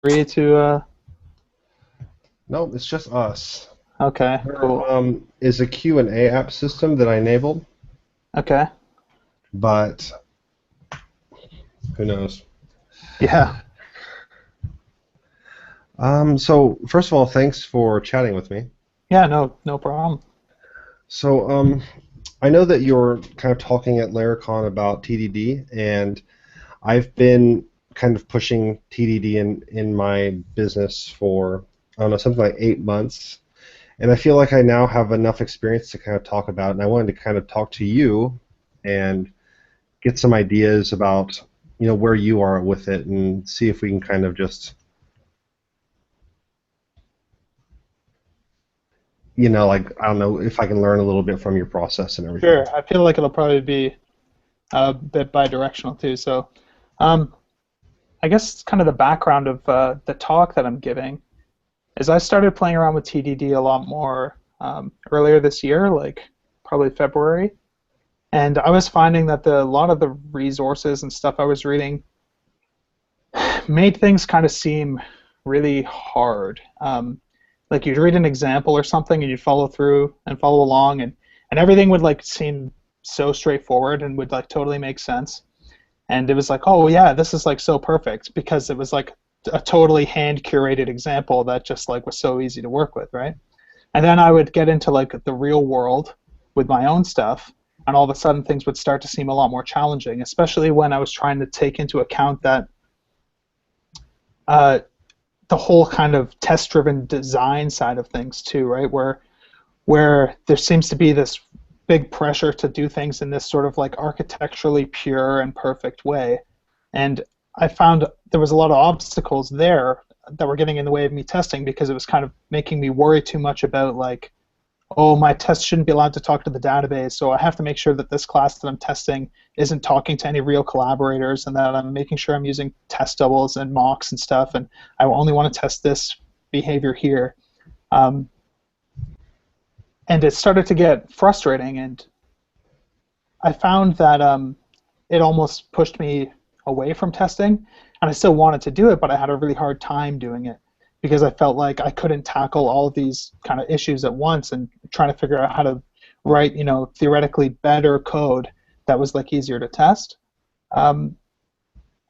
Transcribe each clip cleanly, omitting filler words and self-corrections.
Free to No, it's just us. okay, There cool. is a Q&A app system that I enabled, Okay. but who knows? Yeah. So first of all, thanks for chatting with me. Yeah, no problem. So I know that you're kind of talking at Laracon about TDD, and I've been kind of pushing TDD in my business for, I don't know, something like 8 months. And I feel like I now have enough experience to kind of talk about it, and I wanted to kind of talk to you and get some ideas about where you are with it and see if we can kind of just like I don't know if I can learn a little bit from your process and everything. Sure. I feel like it'll probably be a bit bi-directional too. So, um, I guess kind of the background of the talk that I'm giving is I started playing around with TDD a lot more earlier this year, like probably February, and I was finding that a lot of the resources and stuff I was reading made things kind of seem really hard. Like you'd read an example or something and you'd follow through and follow along and everything would like seem so straightforward and would like totally make sense. And it was like, oh yeah, this is like so perfect because it was like a totally hand curated example that just like was so easy to work with, right? And then I would get into like the real world with my own stuff and all of a sudden things would start to seem a lot more challenging, especially when I was trying to take into account that uh, the whole kind of test-driven design side of things too, right? Where there seems to be this big pressure to do things in this sort of like architecturally pure and perfect way, and I found there was a lot of obstacles there that were getting in the way of me testing because it was kind of making me worry too much about like, oh, my test shouldn't be allowed to talk to the database, so I have to make sure that this class that I'm testing isn't talking to any real collaborators and that I'm making sure I'm using test doubles and mocks and stuff, and I only want to test this behavior here. Um, and it started to get frustrating, and I found that it almost pushed me away from testing, and I still wanted to do it, but I had a really hard time doing it because I felt like I couldn't tackle all of these kind of issues at once and trying to figure out how to write, theoretically better code that was like easier to test. Um,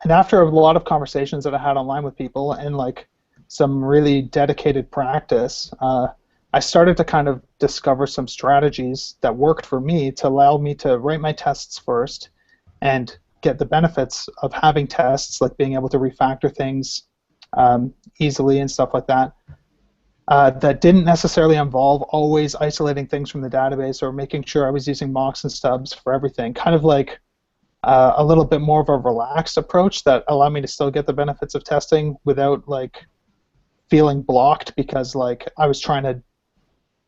and after a lot of conversations that I had online with people and like some really dedicated practice, I started to kind of discover some strategies that worked for me to allow me to write my tests first and get the benefits of having tests, like being able to refactor things easily and stuff like that. That didn't necessarily involve always isolating things from the database or making sure I was using mocks and stubs for everything. Kind of like a little bit more of a relaxed approach that allowed me to still get the benefits of testing without like feeling blocked because like I was trying to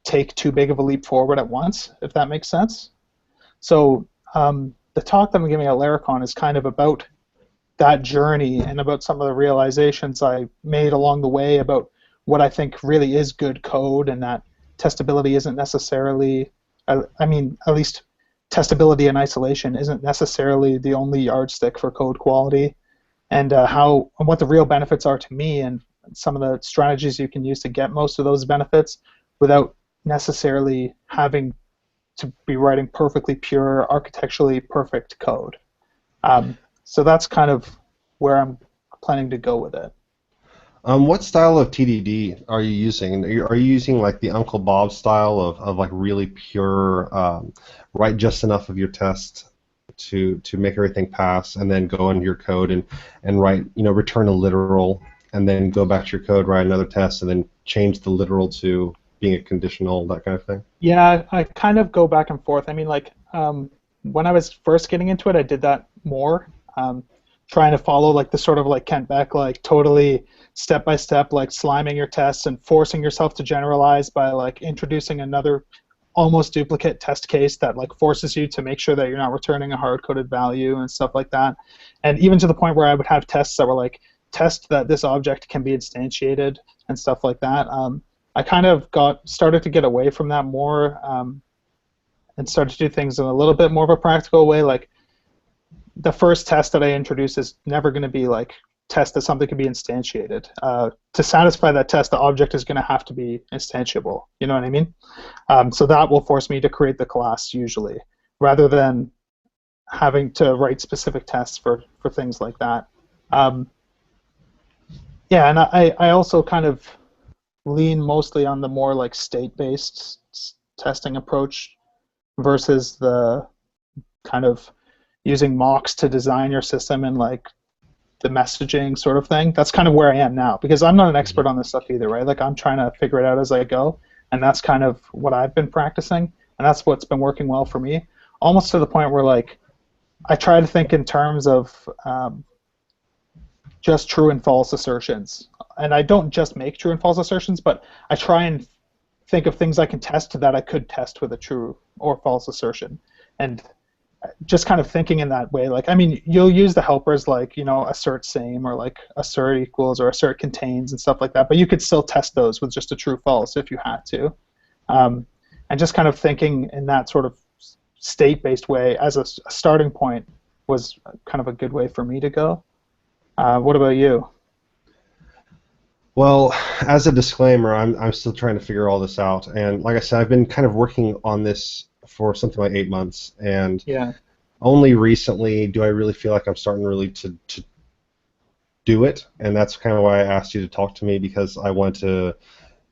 take too big of a leap forward at once, if that makes sense. So the talk that I'm giving at Laracon is kind of about that journey and about some of the realizations I made along the way about what I think really is good code and that testability isn't necessarily, I mean, at least testability in isolation isn't necessarily the only yardstick for code quality, and how and what the real benefits are to me and some of the strategies you can use to get most of those benefits without necessarily having to be writing perfectly pure, architecturally perfect code. So that's kind of where I'm planning to go with it. What style of TDD are you using? Are you using like the Uncle Bob style of like really pure, write just enough of your test to make everything pass, and then go into your code and write, return a literal, and then go back to your code, write another test, and then change the literal to being a conditional, that kind of thing? Yeah, I kind of go back and forth. I mean, like when I was first getting into it, I did that more, trying to follow like the sort of like Kent Beck, like totally step by step, like sliming your tests and forcing yourself to generalize by like introducing another almost duplicate test case that like forces you to make sure that you're not returning a hard-coded value and stuff like that. And even to the point where I would have tests that were like test that this object can be instantiated and stuff like that. I kind of got started to get away from that more and started to do things in a little bit more of a practical way. Like the first test that I introduce is never going to be like test that something can be instantiated. To satisfy that test, the object is going to have to be instantiable. You know what I mean? So that will force me to create the class usually, rather than having to write specific tests for things like that. Yeah, and I also kind of lean mostly on the more like state-based testing approach versus the kind of using mocks to design your system and like the messaging sort of thing. That's kind of where I am now, because I'm not an expert on this stuff either, right? Like I'm trying to figure it out as I go, and that's kind of what I've been practicing, and that's what's been working well for me, almost to the point where like I try to think in terms of just true and false assertions. And I don't just make true and false assertions, but I try and think of things I can test that I could test with a true or false assertion. And just kind of thinking in that way, like, I mean, you'll use the helpers like, you know, assert same or like assert equals or assert contains and stuff like that, but you could still test those with just a true false if you had to. And just kind of thinking in that sort of state-based way as a starting point was kind of a good way for me to go. What about you? Well, as a disclaimer, I'm still trying to figure all this out, and like I said, I've been kind of working on this for something like 8 months, and Yeah. only recently do I really feel like I'm starting really to do it, and that's kind of why I asked you to talk to me, because I wanted to,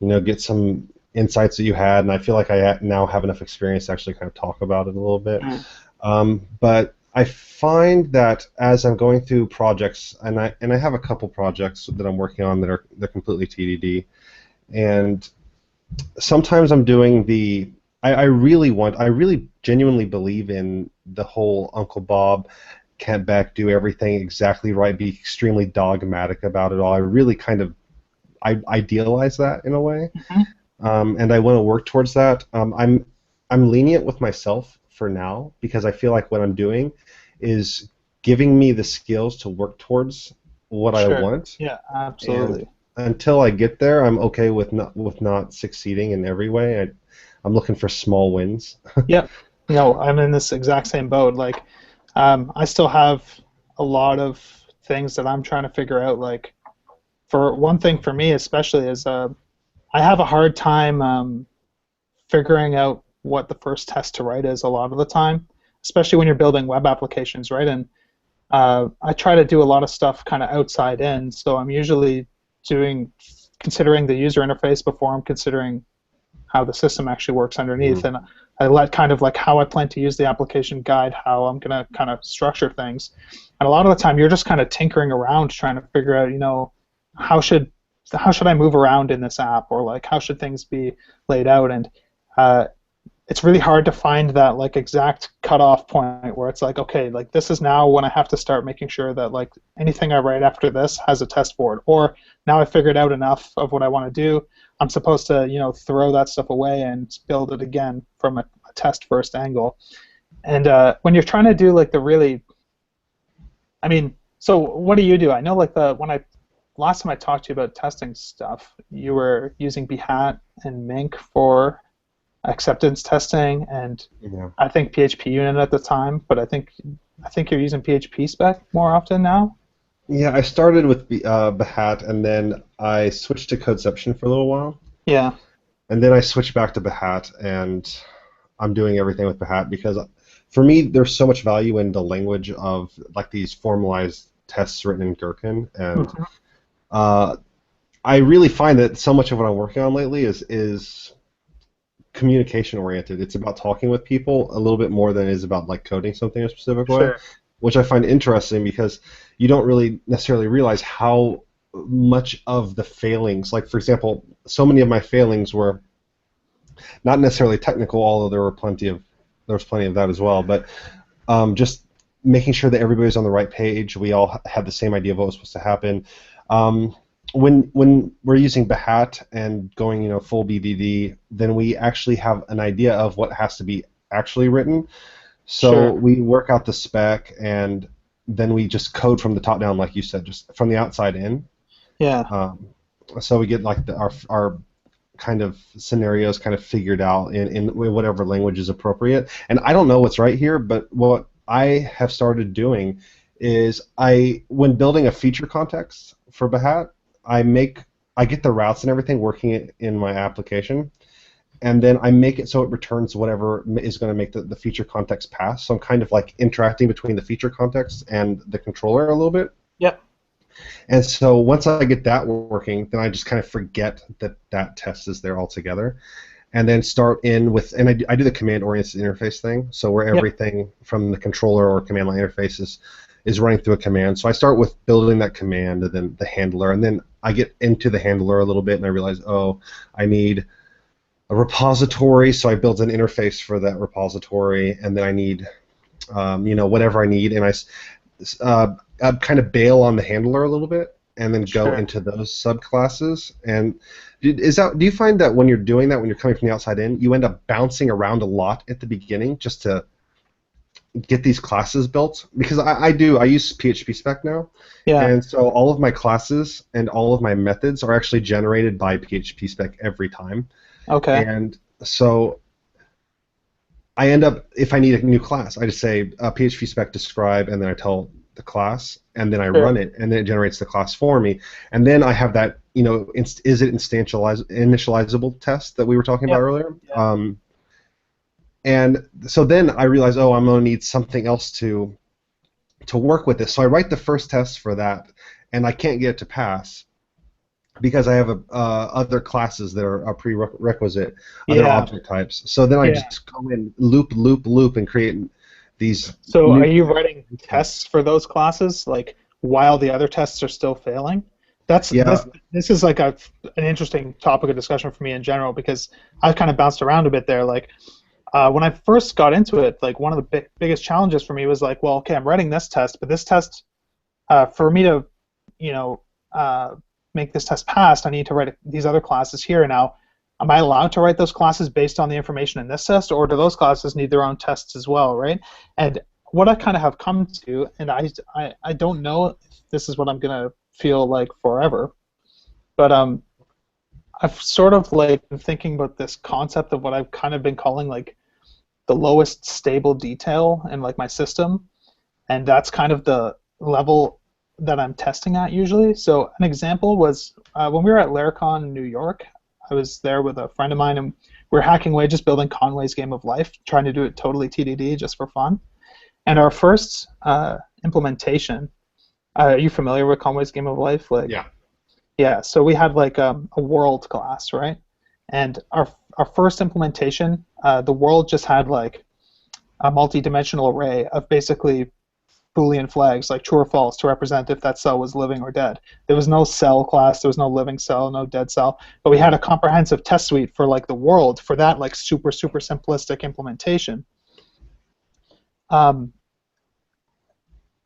you know, get some insights that you had, and I feel like I now have enough experience to actually kind of talk about it a little bit. But I find that as I'm going through projects, and I have a couple projects that I'm working on that they're completely TDD, and sometimes I'm doing the I really genuinely believe in the whole Uncle Bob can't back do everything exactly right, be extremely dogmatic about it all. I really kind of I idealize that in a way, and I want to work towards that. I'm lenient with myself for now, because I feel like what I'm doing is giving me the skills to work towards what I want. Yeah, absolutely. And until I get there, I'm okay with not succeeding in every way. I'm looking for small wins. Yep. No, I'm in this exact same boat. Like, I still have a lot of things that I'm trying to figure out. Like, for one thing for me especially is I have a hard time figuring out what the first test to write is a lot of the time, especially when you're building web applications, right? And I try to do a lot of stuff kind of outside in, so I'm usually considering the user interface before I'm considering how the system actually works underneath, and I let kind of like how I plan to use the application guide how I'm going to kind of structure things. And a lot of the time you're just kind of tinkering around trying to figure out, you know, how should I move around in this app, or like how should things be laid out, and it's really hard to find that like exact cutoff point where it's like, okay, like this is now when I have to start making sure that like anything I write after this has a test for it, or now I figured out enough of what I want to do, I'm supposed to, you know, throw that stuff away and build it again from a test first angle. And when you're trying to do like the really, I mean, so what do you do? I know like last time I talked to you about testing stuff, you were using Behat and Mink for acceptance testing, and I think PHP unit at the time, but I think you're using PHP spec more often now. Yeah, I started with Behat, and then I switched to Codeception for a little while. Yeah. And then I switched back to Behat, and I'm doing everything with Behat because, for me, there's so much value in the language of like these formalized tests written in Gherkin, and I really find that so much of what I'm working on lately is communication oriented. It's about talking with people a little bit more than it is about like coding something a specific way, which I find interesting because you don't really necessarily realize how much of the failings, like for example, so many of my failings were not necessarily technical, although there was plenty of that as well, but just making sure that everybody's on the right page. We all had the same idea of what was supposed to happen. When we're using Behat and going, you know, full BDD, then we actually have an idea of what has to be actually written. So we work out the spec, and then we just code from the top down, like you said, just from the outside in. Yeah. So we get like our kind of scenarios kind of figured out in whatever language is appropriate. And I don't know what's right here, but what I have started doing is when building a feature context for Behat, I get the routes and everything working in my application, and then I make it so it returns whatever is going to make the feature context pass. So I'm kind of like interacting between the feature context and the controller a little bit. Yep. And so once I get that working, then I just kind of forget that that test is there altogether, and then start in with, and I do the command-oriented interface thing, so where everything from the controller or command line interface is running through a command. So I start with building that command, and then the handler, and then I get into the handler a little bit, and I realize, oh, I need a repository, so I build an interface for that repository, and then I need, whatever I need, and I kind of bail on the handler a little bit, and then go into those subclasses. And do you find that when you're doing that, when you're coming from the outside in, you end up bouncing around a lot at the beginning just to get these classes built? Because I use PHP spec now, and so all of my classes and all of my methods are actually generated by PHP spec every time. Okay. And so I end up, if I need a new class, I just say PHP spec describe, and then I tell the class, and then I run it, and then it generates the class for me. And then I have that, is it initializable test that we were talking about earlier? Yeah. And so then I realize, oh, I'm going to need something else to work with this. So I write the first test for that, and I can't get it to pass because I have other classes that are a prerequisite, other object types. So then I just go in loop, and create these. So are you writing tests for those classes, like while the other tests are still failing? This is like an interesting topic of discussion for me in general, because I've kind of bounced around a bit there. Like when I first got into it, like one of the biggest challenges for me was like, well, okay, I'm writing this test, but this test, for me to, make this test pass, I need to write these other classes here. Now, am I allowed to write those classes based on the information in this test, or do those classes need their own tests as well, right? And what I kind of have come to, and I don't know if this is what I'm going to feel like forever, but I've sort of like been thinking about this concept of what I've kind of been calling like the lowest stable detail in like my system, and that's kind of the level that I'm testing at usually. So an example was when we were at Laracon in New York. I was there with a friend of mine, and we were hacking away just building Conway's Game of Life, trying to do it totally TDD just for fun. And our first implementation, are you familiar with Conway's Game of Life? Like, yeah, so we had like a world class, right? And our first implementation, the world just had like a multi-dimensional array of basically Boolean flags, like true or false, to represent if that cell was living or dead. There was no cell class, there was no living cell, no dead cell, but we had a comprehensive test suite for like the world for that like super simplistic implementation.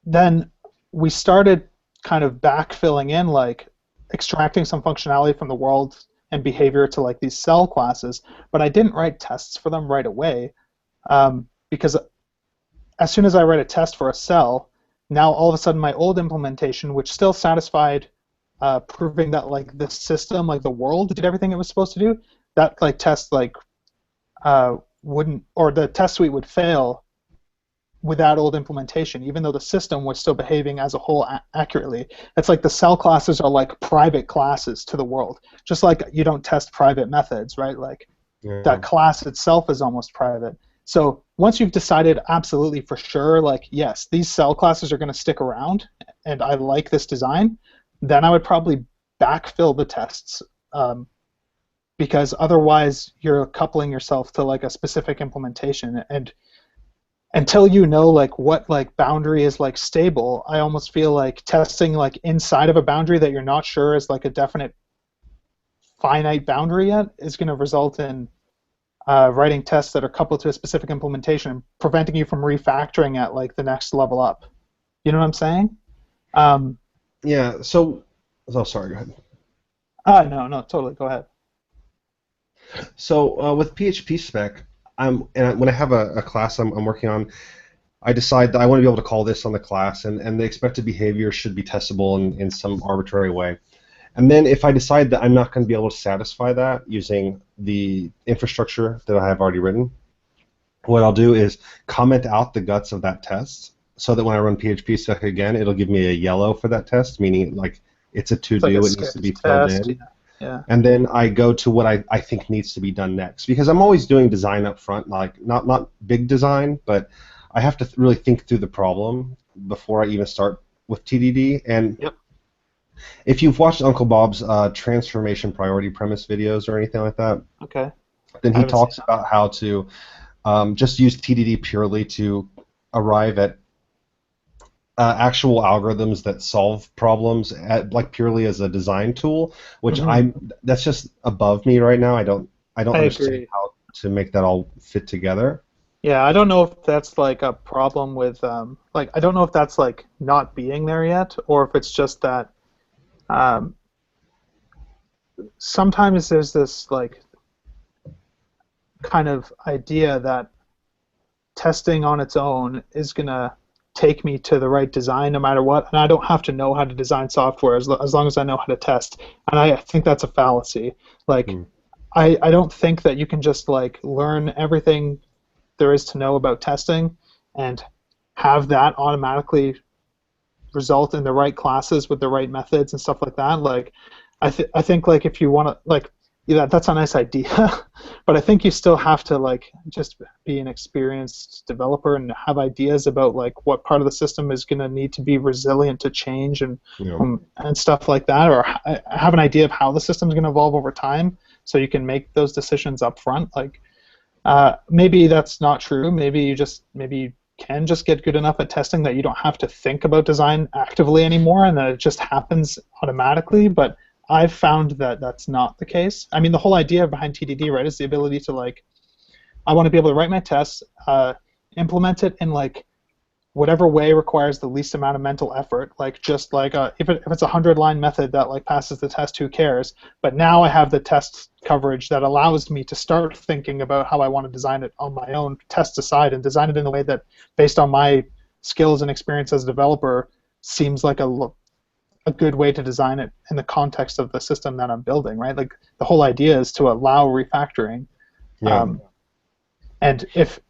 Then we started kind of backfilling in, like extracting some functionality from the world and behavior to like these cell classes, but I didn't write tests for them right away, because as soon as I write a test for a cell, now all of a sudden my old implementation, which still satisfied proving that like the system, like the world, did everything it was supposed to do, that like test like wouldn't, or the test suite would fail with that old implementation, even though the system was still behaving as a whole accurately. It's like the cell classes are like private classes to the world, just like you don't test private methods, right? Like that class itself is almost private. So once you've decided absolutely for sure, like, yes, these cell classes are going to stick around, and I like this design, then I would probably backfill the tests, because otherwise you're coupling yourself to like a specific implementation, and until you know like what like boundary is like stable, I almost feel like testing like inside of a boundary that you're not sure is like a definite finite boundary yet is going to result in writing tests that are coupled to a specific implementation, preventing you from refactoring at like the next level up. You know what I'm saying? Yeah. So, sorry. Go ahead. No, totally. Go ahead. So with PHP spec, when I have a class I'm working on, I decide that I want to be able to call this on the class, and the expected behavior should be testable in some arbitrary way. And then if I decide that I'm not going to be able to satisfy that using the infrastructure that I have already written, what I'll do is comment out the guts of that test, so that when I run PHP spec again, it'll give me a yellow for that test, meaning like it's a It's like a to-do, it needs to be skipped filled test. in. Yeah. And then I go to what I think needs to be done next, because I'm always doing design up front, like not big design, but I have to really think through the problem before I even start with TDD. And Yep. if you've watched Uncle Bob's transformation priority premise videos or anything like that, Okay. then I he haven't seen talks that. about how to just use TDD purely to arrive at actual algorithms that solve problems like purely as a design tool, which Hmm. that's just above me right now. I don't I understand agree. how to make that all fit together. Yeah, I don't know if that's like a problem with like I don't know if that's like not being there yet, or if it's just that um, sometimes there's this like kind of idea that testing on its own is gonna take me to the right design no matter what, and I don't have to know how to design software as long as I know how to test. And I think that's a fallacy. Like Hmm. I don't think that you can just like learn everything there is to know about testing and have that automatically result in the right classes with the right methods and stuff like that. Like, I think like if you want to like, yeah, that's a nice idea, but I think you still have to like just be an experienced developer and have ideas about like what part of the system is going to need to be resilient to change You and stuff like that, or have an idea of how the system is going to evolve over time, so you can make those decisions up front. Like, maybe that's not true. Maybe you can just get good enough at testing that you don't have to think about design actively anymore, and that it just happens automatically. But I've found that that's not the case. I mean, the whole idea behind TDD, right, is the ability to like, I want to be able to write my tests, implement it in like whatever way requires the least amount of mental effort. Like just like if it's a 100-line method that like passes the test, who cares? But now I have the test coverage that allows me to start thinking about how I want to design it on my own, test aside, and design it in a way that, based on my skills and experience as a developer, seems like a good way to design it in the context of the system that I'm building, right? Like the whole idea is to allow refactoring. Yeah. Um, and if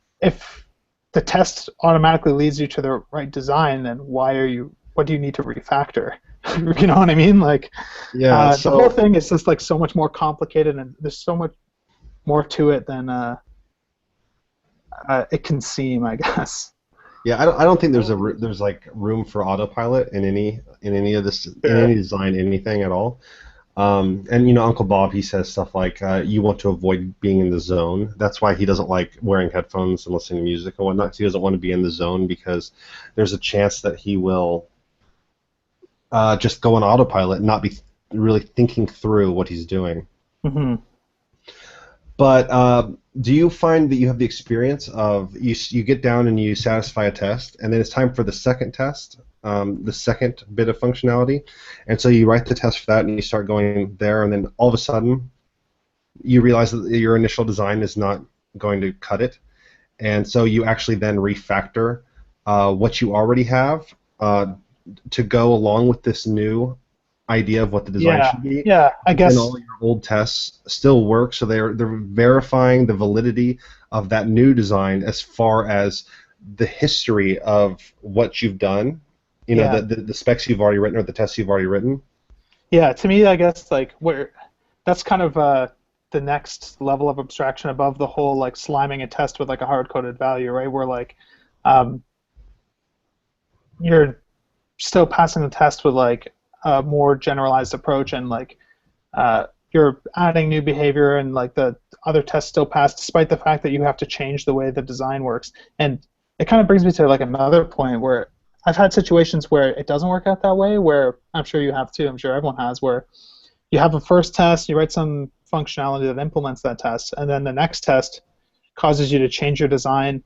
the test automatically leads you to the right design, then what do you need to refactor? You know what I mean? Like Yeah. the whole So thing is just like so much more complicated, and there's so much more to it than it can seem, I guess. yeah, I don't think there's like room for autopilot in any of this in any Sure. design anything at all. And Uncle Bob, he says stuff like you want to avoid being in the zone. That's why he doesn't like wearing headphones and listening to music and whatnot. 'Cause he doesn't want to be in the zone because there's a chance that he will just go on autopilot and not be really thinking through what he's doing. Hmm. But do you find that you have the experience of you get down and you satisfy a test, and then it's time for the second test, the second bit of functionality, and so you write the test for that and you start going there, and then all of a sudden you realize that your initial design is not going to cut it, and so you actually then refactor what you already have to go along with this new idea of what the design Yeah, should be, yeah. I and guess all your old tests still work, so they're verifying the validity of that new design as far as the history of what you've done, yeah, the specs you've already written or the tests you've already written. yeah. To me, I guess like where that's kind of the next level of abstraction above the whole like sliming a test with like a hard-coded value, right? Where like um, you're still passing the test with like a more generalized approach, and like you're adding new behavior, and like the other tests still pass despite the fact that you have to change the way the design works. And it kind of brings me to like another point where I've had situations where it doesn't work out that way, where I'm sure you have too, I'm sure everyone has, where you have a first test, you write some functionality that implements that test, and then the next test causes you to change your design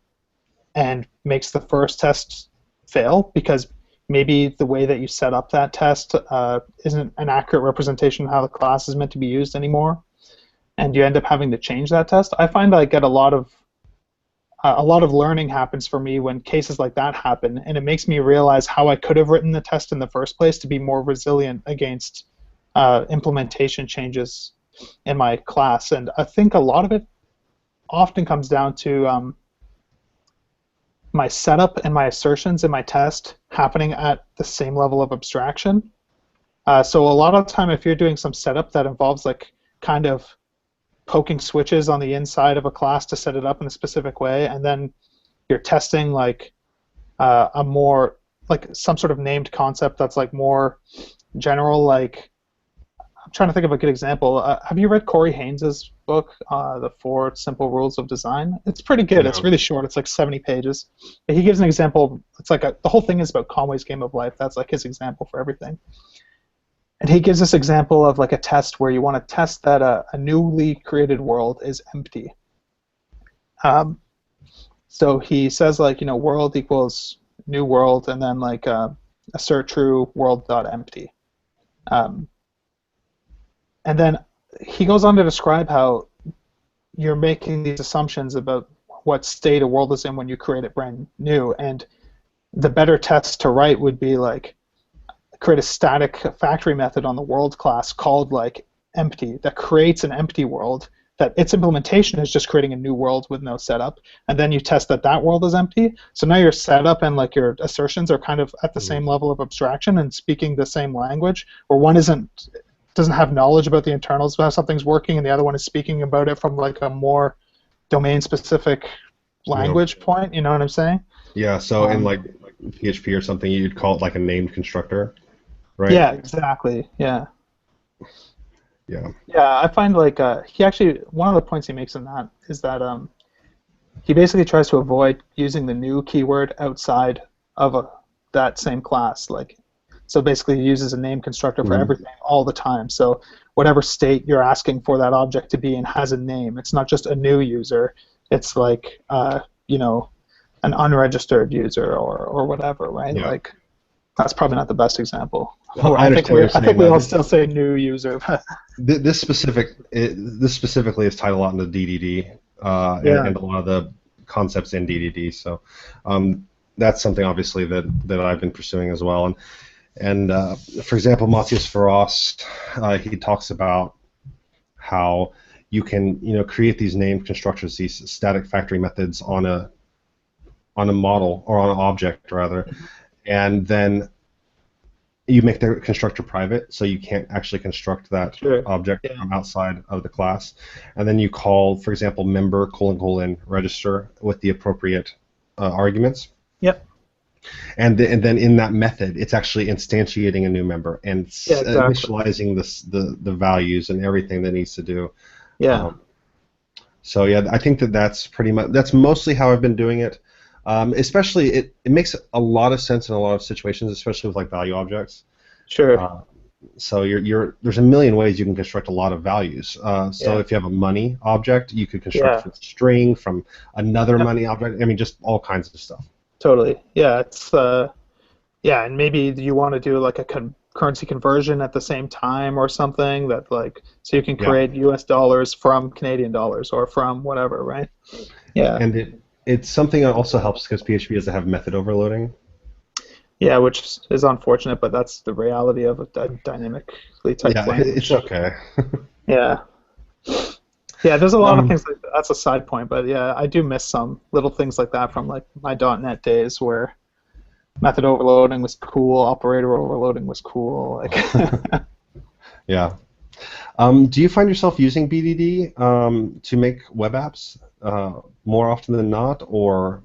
and makes the first test fail because maybe the way that you set up that test isn't an accurate representation of how the class is meant to be used anymore, and you end up having to change that test. I find I get a lot of learning happens for me when cases like that happen, and it makes me realize how I could have written the test in the first place to be more resilient against implementation changes in my class. And I think a lot of it often comes down to my setup and my assertions in my test happening at the same level of abstraction. So a lot of the time, if you're doing some setup that involves like kind of poking switches on the inside of a class to set it up in a specific way, and then you're testing like a more like some sort of named concept that's like more general. Like I'm trying to think of a good example. Have you read Corey Haynes's book, The Four Simple Rules of Design? It's pretty good. It's No. really short. It's like 70 pages. But he gives an example. It's like the whole thing is about Conway's Game of Life. That's like his example for everything. And he gives this example of like a test where you want to test that a newly created world is empty. So he says like, world equals new world, and then like assert true world dot empty. And then he goes on to describe how you're making these assumptions about what state a world is in when you create it brand new, and the better test to write would be like create a static factory method on the world class called like empty that creates an empty world, that its implementation is just creating a new world with no setup, and then you test that that world is empty. So now your setup and like your assertions are kind of at the same level of abstraction and speaking the same language, or one doesn't have knowledge about the internals of how something's working, and the other one is speaking about it from like a more domain-specific language point. You know what I'm saying? Yeah. So in like PHP or something, you'd call it like a named constructor, right? Yeah, exactly. Yeah. Yeah. Yeah, I find like he actually, one of the points he makes in that is that he basically tries to avoid using the new keyword outside of that same class. Like, so basically he uses a name constructor for everything all the time. So whatever state you're asking for that object to be in has a name. It's not just a new user. It's like an unregistered user or whatever, right? Yeah. Like that's probably not the best example. Well, I understand what you're I think saying, we though. all still say new user. This specifically is tied a lot into DDD Yeah. and a lot of the concepts in DDD. So that's something obviously that I've been pursuing as well. And for example, Matthias Ferost, he talks about how you can create these named constructors, these static factory methods on a model or on an object rather, and then you make the constructor private, so you can't actually construct that object from outside of the class. And then you call, for example, member : register with the appropriate arguments. Yep. And then in that method, it's actually instantiating a new member and initializing the values and everything that needs to do. Yeah. So yeah, I think that's mostly how I've been doing it. Especially, it makes a lot of sense in a lot of situations, especially with like value objects. Sure. So there's a million ways you can construct a lot of values. So if you have a money object, you could construct from a string, from another money object. I mean, just all kinds of stuff. Totally. Yeah. It's and maybe you want to do like a currency conversion at the same time or something that like so you can create US dollars from Canadian dollars or from whatever, right? Yeah. And it's something that also helps because PHP doesn't have method overloading. Yeah, which is unfortunate, but that's the reality of a dynamically typed language. It's okay. Yeah. Yeah, there's a lot of things like that. That's a side point, but yeah, I do miss some little things like that from like my .NET days where method overloading was cool, operator overloading was cool. Like Yeah. Do you find yourself using BDD to make web apps more often than not, or?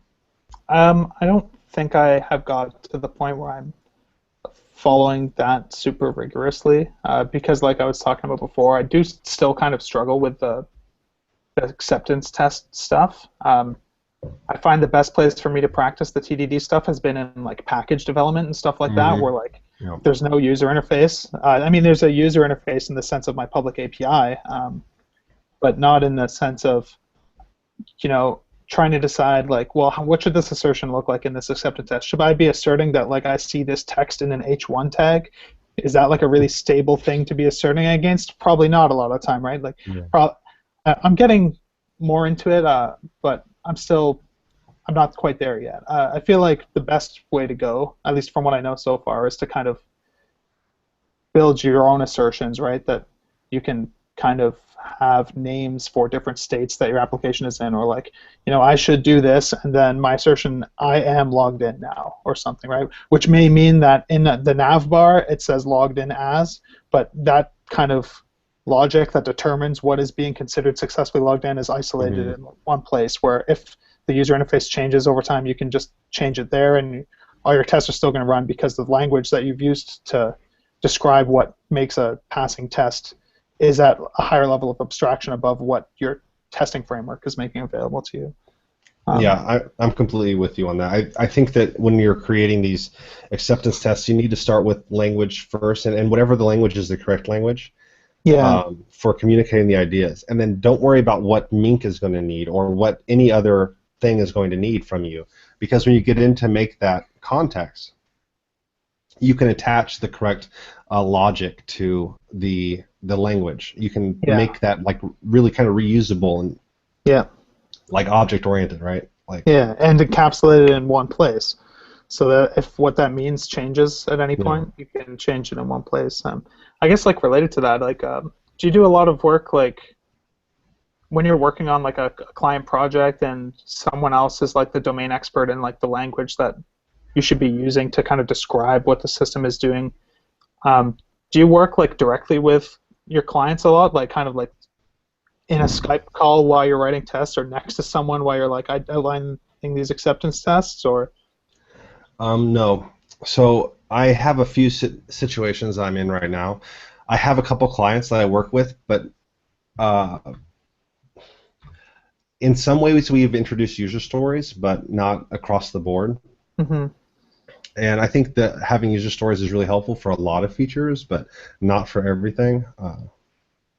I don't think I have got to the point where I'm following that super rigorously because, like I was talking about before, I do still kind of struggle with the acceptance test stuff. I find the best place for me to practice the TDD stuff has been in like package development and stuff like that, where like there's no user interface. I mean, there's a user interface in the sense of my public API, but not in the sense of, trying to decide like, well, what should this assertion look like in this acceptance test? Should I be asserting that like I see this text in an H1 tag? Is that like a really stable thing to be asserting against? Probably not a lot of the time, right? Like, I'm getting more into it, but I'm not quite there yet. I feel like the best way to go, at least from what I know so far, is to kind of build your own assertions, right? That you can kind of have names for different states that your application is in, or like, I should do this, and then my assertion, I am logged in now, or something, right? Which may mean that in the nav bar it says logged in as, but that kind of logic that determines what is being considered successfully logged in is isolated in one place, where if the user interface changes over time, you can just change it there, and all your tests are still going to run because the language that you've used to describe what makes a passing test is at a higher level of abstraction above what your testing framework is making available to you. I'm completely with you on that. I think that when you're creating these acceptance tests, you need to start with language first, and whatever the language is the correct language for communicating the ideas. And then don't worry about what Mink is going to need or what any other thing is going to need from you. Because when you get in to make that context, you can attach the correct logic to the language. You can make that like really kind of reusable and like object-oriented, right? Like and encapsulate it in one place, so that if what that means changes at any point, you can change it in one place. I guess like related to that, like do you do a lot of work like when you're working on like a client project and someone else is like the domain expert in like the language that you should be using to kind of describe what the system is doing? Do you work like directly with your clients a lot, like kind of like in a Skype call while you're writing tests, or next to someone while you're like outlining these acceptance tests, or? No. So I have a few situations I'm in right now. I have a couple clients that I work with, but in some ways we've introduced user stories, but not across the board. And I think that having user stories is really helpful for a lot of features, but not for everything.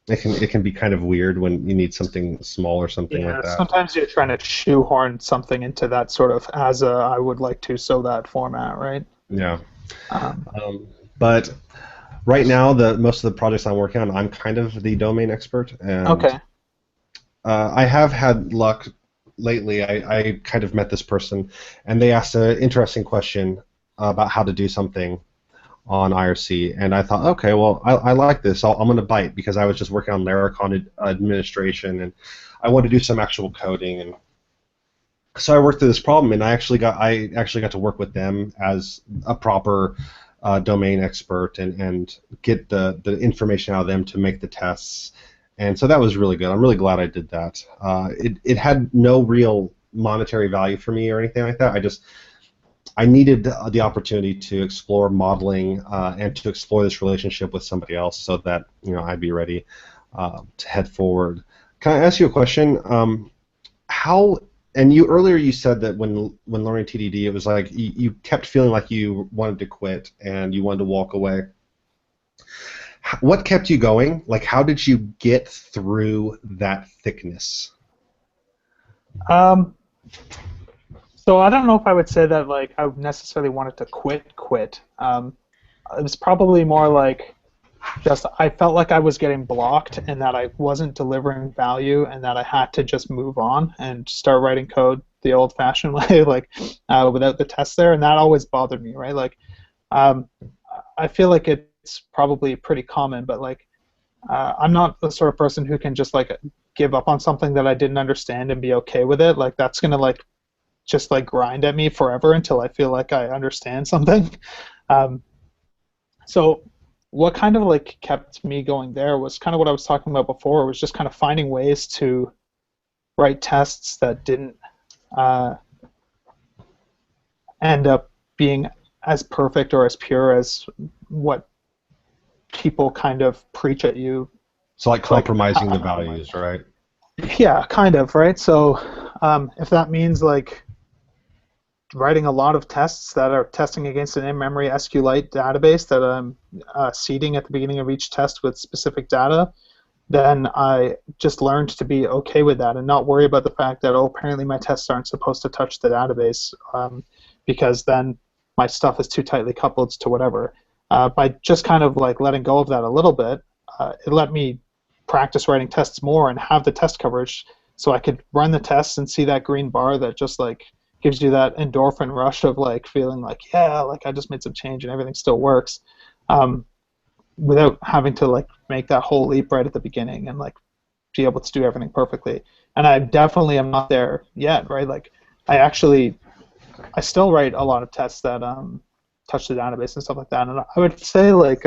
It can be kind of weird when you need something small or something like that. Sometimes you're trying to shoehorn something into that sort of I would like to so that format, right? Yeah. But right now, most of the projects I'm working on, I'm kind of the domain expert. And I have had luck lately. I kind of met this person, and they asked an interesting question about how to do something on IRC, and I thought, okay, well, I like this. I'm going to bite, because I was just working on Laracon administration, and I wanted to do some actual coding, and so I worked through this problem, and I actually got to work with them as a proper domain expert, and get the information out of them to make the tests, and so that was really good. I'm really glad I did that. It had no real monetary value for me or anything like that. I needed the opportunity to explore modeling and to explore this relationship with somebody else, so that I'd be ready to head forward. Can I ask you a question? And earlier you said that when learning TDD, it was like you kept feeling like you wanted to quit and you wanted to walk away. What kept you going? Like, how did you get through that thickness? So I don't know if I would say that like I necessarily wanted to quit. It was probably more like just I felt like I was getting blocked and that I wasn't delivering value and that I had to just move on and start writing code the old-fashioned way, like without the tests there, and that always bothered me, right? Like I feel like it's probably pretty common, but like I'm not the sort of person who can just like give up on something that I didn't understand and be okay with it. Like that's gonna like just like grind at me forever until I feel like I understand something. So what kind of like kept me going there was kind of what I was talking about before. It was just kind of finding ways to write tests that didn't end up being as perfect or as pure as what people kind of preach at you. So like compromising the values, right? Yeah, kind of, right? So if that means like writing a lot of tests that are testing against an in-memory SQLite database that I'm seeding at the beginning of each test with specific data, then I just learned to be okay with that and not worry about the fact that, oh, apparently my tests aren't supposed to touch the database because then my stuff is too tightly coupled to whatever. By just kind of like letting go of that a little bit, it let me practice writing tests more and have the test coverage so I could run the tests and see that green bar that just like gives you that endorphin rush of like feeling like, yeah, like I just made some change and everything still works. without having to like make that whole leap right at the beginning and like be able to do everything perfectly. And I definitely am not there yet, right? Like I still write a lot of tests that touch the database and stuff like that. And I would say like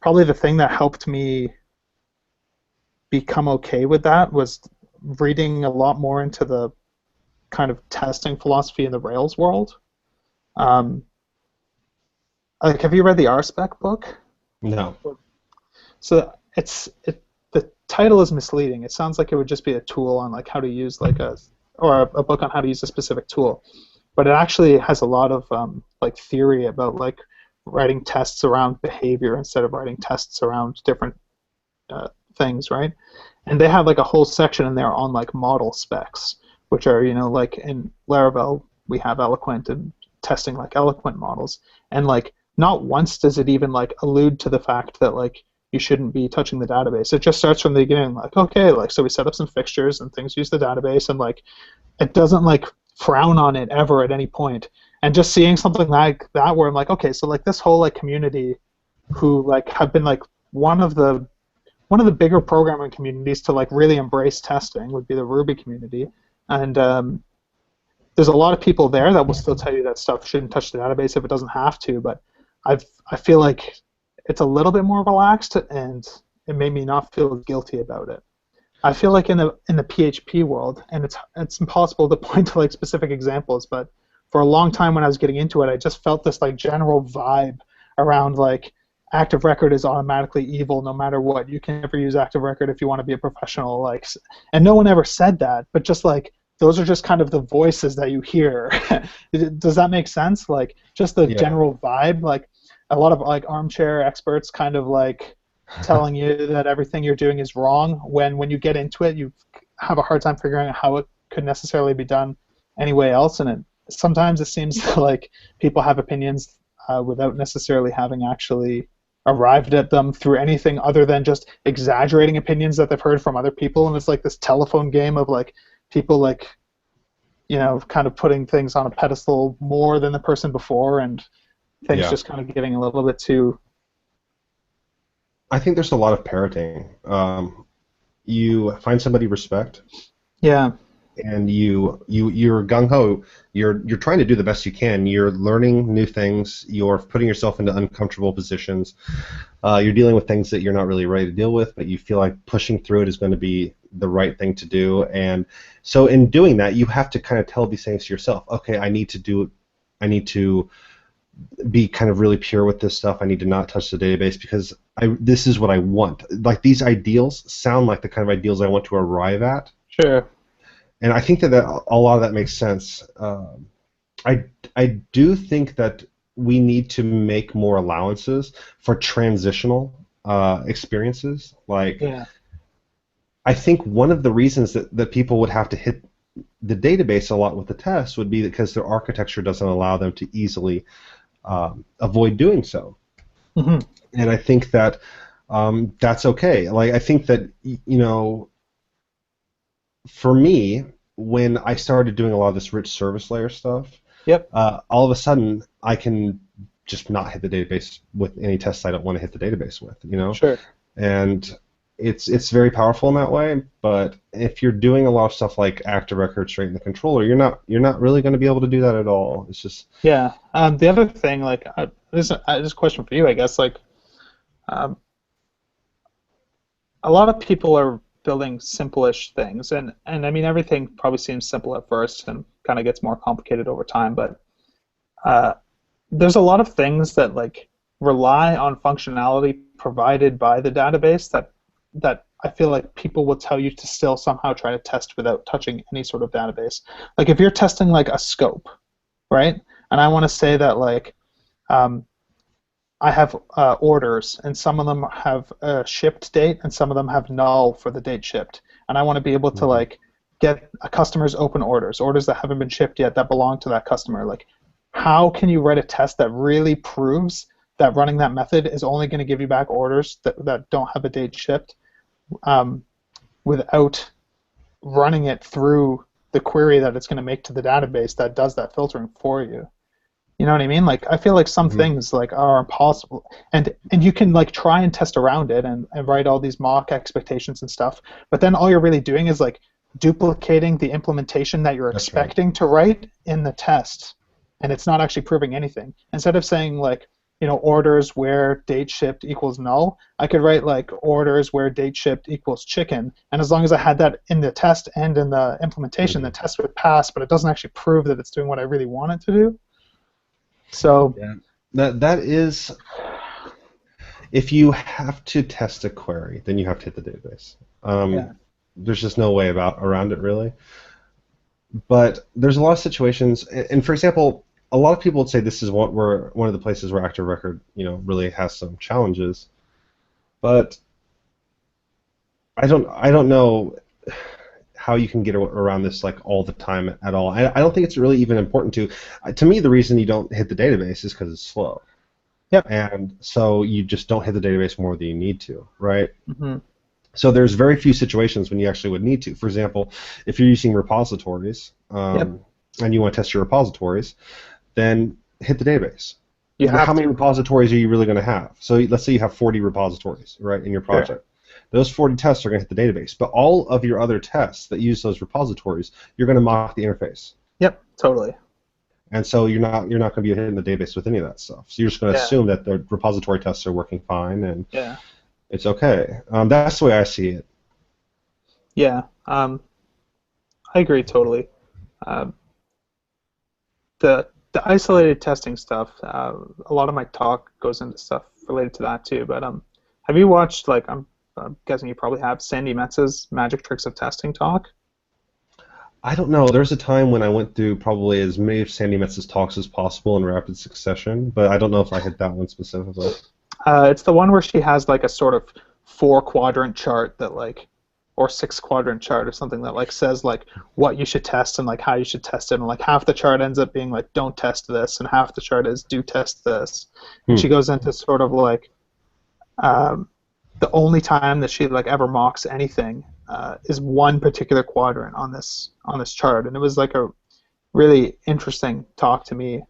probably the thing that helped me become okay with that was reading a lot more into the kind of testing philosophy in the Rails world. Um, like, have you read the RSpec book? No. So the title is misleading. It sounds like it would just be a tool on like how to use like a book on how to use a specific tool, but it actually has a lot of like theory about like writing tests around behavior instead of writing tests around different things, right? And they have like a whole section in there on like model specs, which are like in Laravel we have Eloquent and testing like Eloquent models, and like not once does it even like allude to the fact that like you shouldn't be touching the database. It just starts from the beginning, like okay, like so we set up some fixtures and things use the database, and like it doesn't like frown on it ever at any point. And just seeing something like that where I'm like, okay, so like this whole like community who like have been like one of the bigger programming communities to like really embrace testing would be the Ruby community, and there's a lot of people there that will still tell you that stuff shouldn't touch the database if it doesn't have to, but I feel like it's a little bit more relaxed, and it made me not feel guilty about it. I feel like in the PHP world, and it's impossible to point to like specific examples, but for a long time when I was getting into it, I just felt this like general vibe around like Active Record is automatically evil no matter what. You can never use Active Record if you want to be a professional, like, and no one ever said that, but just like those are just kind of the voices that you hear. Does that make sense? Like just the general vibe, like a lot of like armchair experts kind of like telling you that everything you're doing is wrong when you get into it you have a hard time figuring out how it could necessarily be done anyway else, and sometimes it seems like people have opinions without necessarily having actually arrived at them through anything other than just exaggerating opinions that they've heard from other people, and it's like this telephone game of like people like kind of putting things on a pedestal more than the person before, and things just kind of getting a little bit too. I think there's a lot of parroting. You find somebody you respect. Yeah. And you're gung ho. You're trying to do the best you can. You're learning new things. You're putting yourself into uncomfortable positions. You're dealing with things that you're not really ready to deal with, but you feel like pushing through it is going to be the right thing to do. And so in doing that, you have to kind of tell these things to yourself. Okay, I need to be kind of really pure with this stuff. I need to not touch the database because this is what I want. Like these ideals sound like the kind of ideals I want to arrive at. Sure. And I think that a lot of that makes sense. I do think that we need to make more allowances for transitional experiences. Like, I think one of the reasons that people would have to hit the database a lot with the tests would be because their architecture doesn't allow them to easily avoid doing so. Mm-hmm. And I think that that's okay. Like, I think that, for me, when I started doing a lot of this rich service layer stuff, all of a sudden I can just not hit the database with any tests I don't want to hit the database with, Sure. And it's very powerful in that way. But if you're doing a lot of stuff like active record straight in the controller, you're not really going to be able to do that at all. It's just the other thing, like this is a question for you, I guess. Like, a lot of people are building simple-ish things, and I mean everything probably seems simple at first and kind of gets more complicated over time, but there's a lot of things that like rely on functionality provided by the database that I feel like people will tell you to still somehow try to test without touching any sort of database. Like if you're testing like a scope, right? And I want to say that like I have orders, and some of them have a shipped date, and some of them have null for the date shipped. And I want to be able to like get a customer's open orders that haven't been shipped yet that belong to that customer. Like, how can you write a test that really proves that running that method is only going to give you back orders that don't have a date shipped, without running it through the query that it's going to make to the database that does that filtering for you? You know what I mean? Like I feel like some Hmm. things like are impossible, and you can like try and test around it and write all these mock expectations and stuff, but then all you're really doing is like duplicating the implementation that you're That's right. expecting to write in the test, and it's not actually proving anything. Instead of saying like, orders where date shipped equals null, I could write like orders where date shipped equals chicken, and as long as I had that in the test and in the implementation, the Hmm. test would pass, but it doesn't actually prove that it's doing what I really want it to do. So Yeah. That is, if you have to test a query, then you have to hit the database. yeah, There's just no way around it really. But there's a lot of situations, and for example, a lot of people would say this is one of the places where Active Record, really has some challenges. But I don't know how you can get around this like all the time at all. I don't think it's really even important to. To me, the reason you don't hit the database is because it's slow, yep, and so you just don't hit the database more than you need to, right? hmm, So there's very few situations when you actually would need to. For example, if you're using repositories, yep. and you want to test your repositories, then hit the database. You How have many to. repositories are you really going to have? So let's say you have 40 repositories, right, in your Sure. project. Those 40 tests are going to hit the database, but all of your other tests that use those repositories, you're going to mock the interface, Yep, totally. and so you're not going to be hitting the database with any of that stuff. So you're just going to Yeah, assume that the repository tests are working fine and yeah, it's okay. That's the way I see it. yeah. I agree totally. Um, the isolated testing stuff. A lot of my talk goes into stuff related to that too. But have you watched like I'm guessing you probably have Sandy Metz's Magic Tricks of Testing talk? I don't know. There's a time when I went through probably as many of Sandy Metz's talks as possible in rapid succession, but I don't know if I hit that one specifically. It's the one where she has like a sort of four quadrant chart that like, or six quadrant chart or something that like says like what you should test and like how you should test it, and like half the chart ends up being like don't test this, and half the chart is do test this, and she Hmm. goes into sort of like um, the only time that she like ever mocks anything is one particular quadrant on this chart, and it was like a really interesting talk to me.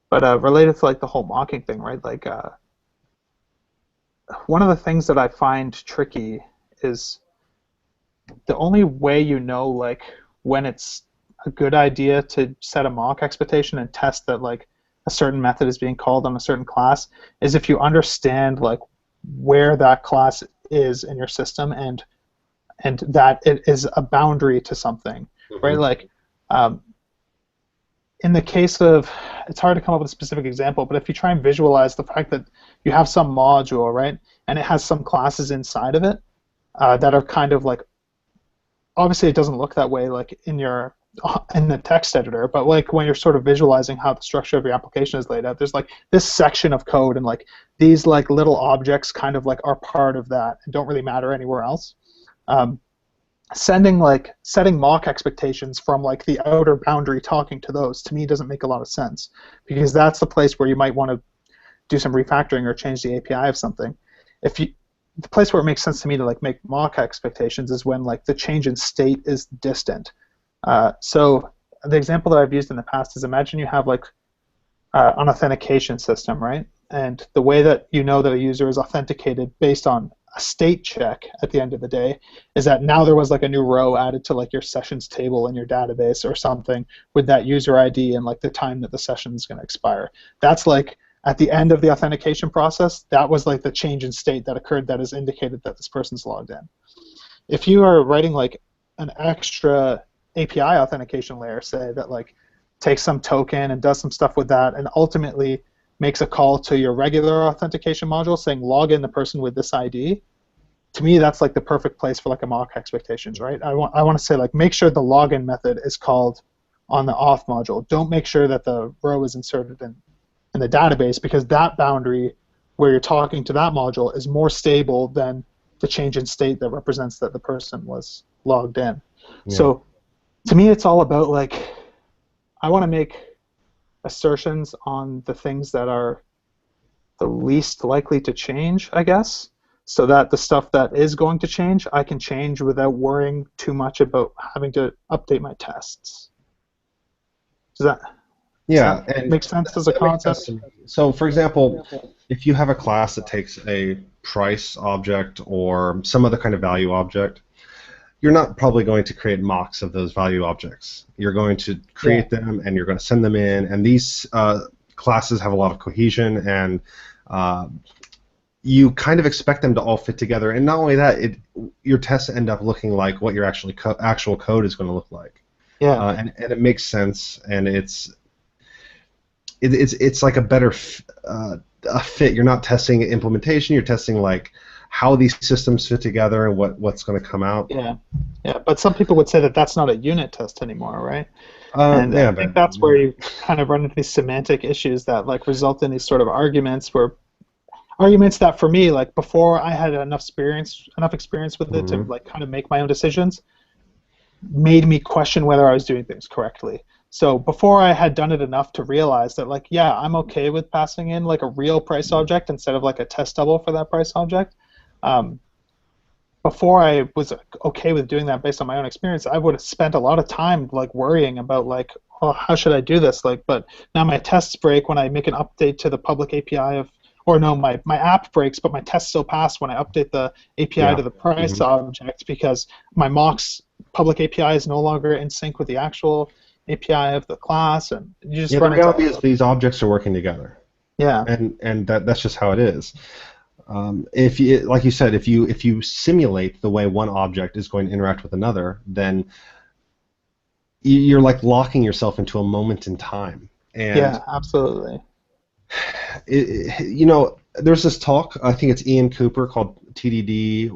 But related to like the whole mocking thing, right? Like one of the things that I find tricky is the only way you know like when it's a good idea to set a mock expectation and test that like a certain method is being called on a certain class is if you understand like where that class is in your system and that it is a boundary to something, right? Hmm. Like um, in the case of, it's hard to come up with a specific example, but if you try and visualize the fact that you have some module, right, and it has some classes inside of it that are kind of like, obviously it doesn't look that way like in the text editor, but like when you're sort of visualizing how the structure of your application is laid out, there's like this section of code and like these like little objects kind of like are part of that and don't really matter anywhere else. Um, setting mock expectations from like the outer boundary talking to those to me doesn't make a lot of sense, because that's the place where you might want to do some refactoring or change the API of something. If you The place where it makes sense to me to like make mock expectations is when like the change in state is distant. So the example that I've used in the past is, imagine you have like an authentication system, right? And the way that you know that a user is authenticated based on a state check at the end of the day is that now there was like a new row added to like your sessions table in your database or something with that user ID and like the time that the session is going to expire. That's like at the end of the authentication process, that was like the change in state that occurred that has indicated that this person's logged in. If you are writing like an extra API authentication layer, say that like takes some token and does some stuff with that, and ultimately makes a call to your regular authentication module saying log in the person with this ID. To me, that's like the perfect place for like a mock expectations, right? I want to say like make sure the login method is called on the auth module. Don't make sure that the row is inserted in the database, because that boundary where you're talking to that module is more stable than the change in state that represents that the person was logged in. Yeah. So to me, it's all about like I want to make assertions on the things that are the least likely to change, I guess, so that the stuff that is going to change, I can change without worrying too much about having to update my tests. Does that? Does Yeah, that and make sense as a that makes sense concept? to me. So, for example, if you have a class that takes a price object or some other kind of value object, you're not probably going to create mocks of those value objects. You're going to Yeah. create them and you're going to send them in, and these classes have a lot of cohesion, and uh, you kind of expect them to all fit together. And not only that, your tests end up looking like what your actual code is going to look like. Yeah. And it makes sense, and it's like a better a fit. You're not testing implementation. You're testing like how these systems fit together and what's going to come out. Yeah. Yeah. But some people would say that that's not a unit test anymore, right? And I Yeah, think but that's where you kind of run into these semantic issues that like result in these sort of arguments that for me, like before I had enough experience with it to mhm. like kind of make my own decisions, made me question whether I was doing things correctly. So before I had done it enough to realize that like, yeah, I'm okay with passing in like a real price object instead of like a test double for that price object. Um, Before I was okay with doing that based on my own experience, I would have spent a lot of time like worrying about like, oh, how should I do this? Like, but now my tests break when I make an update to the public API of, or no, my app breaks, but my tests still pass when I update the API Yeah. to the price hmm object because my mock's public API is no longer in sync with the actual API of the class, and you just Yeah, the run into reality all is those. these objects are working together, Yeah, and that's just how it is. If you, like you said, if you simulate the way one object is going to interact with another, then you're like locking yourself into a moment in time. And yeah, absolutely. there's this talk. I think it's Ian Cooper called TDD,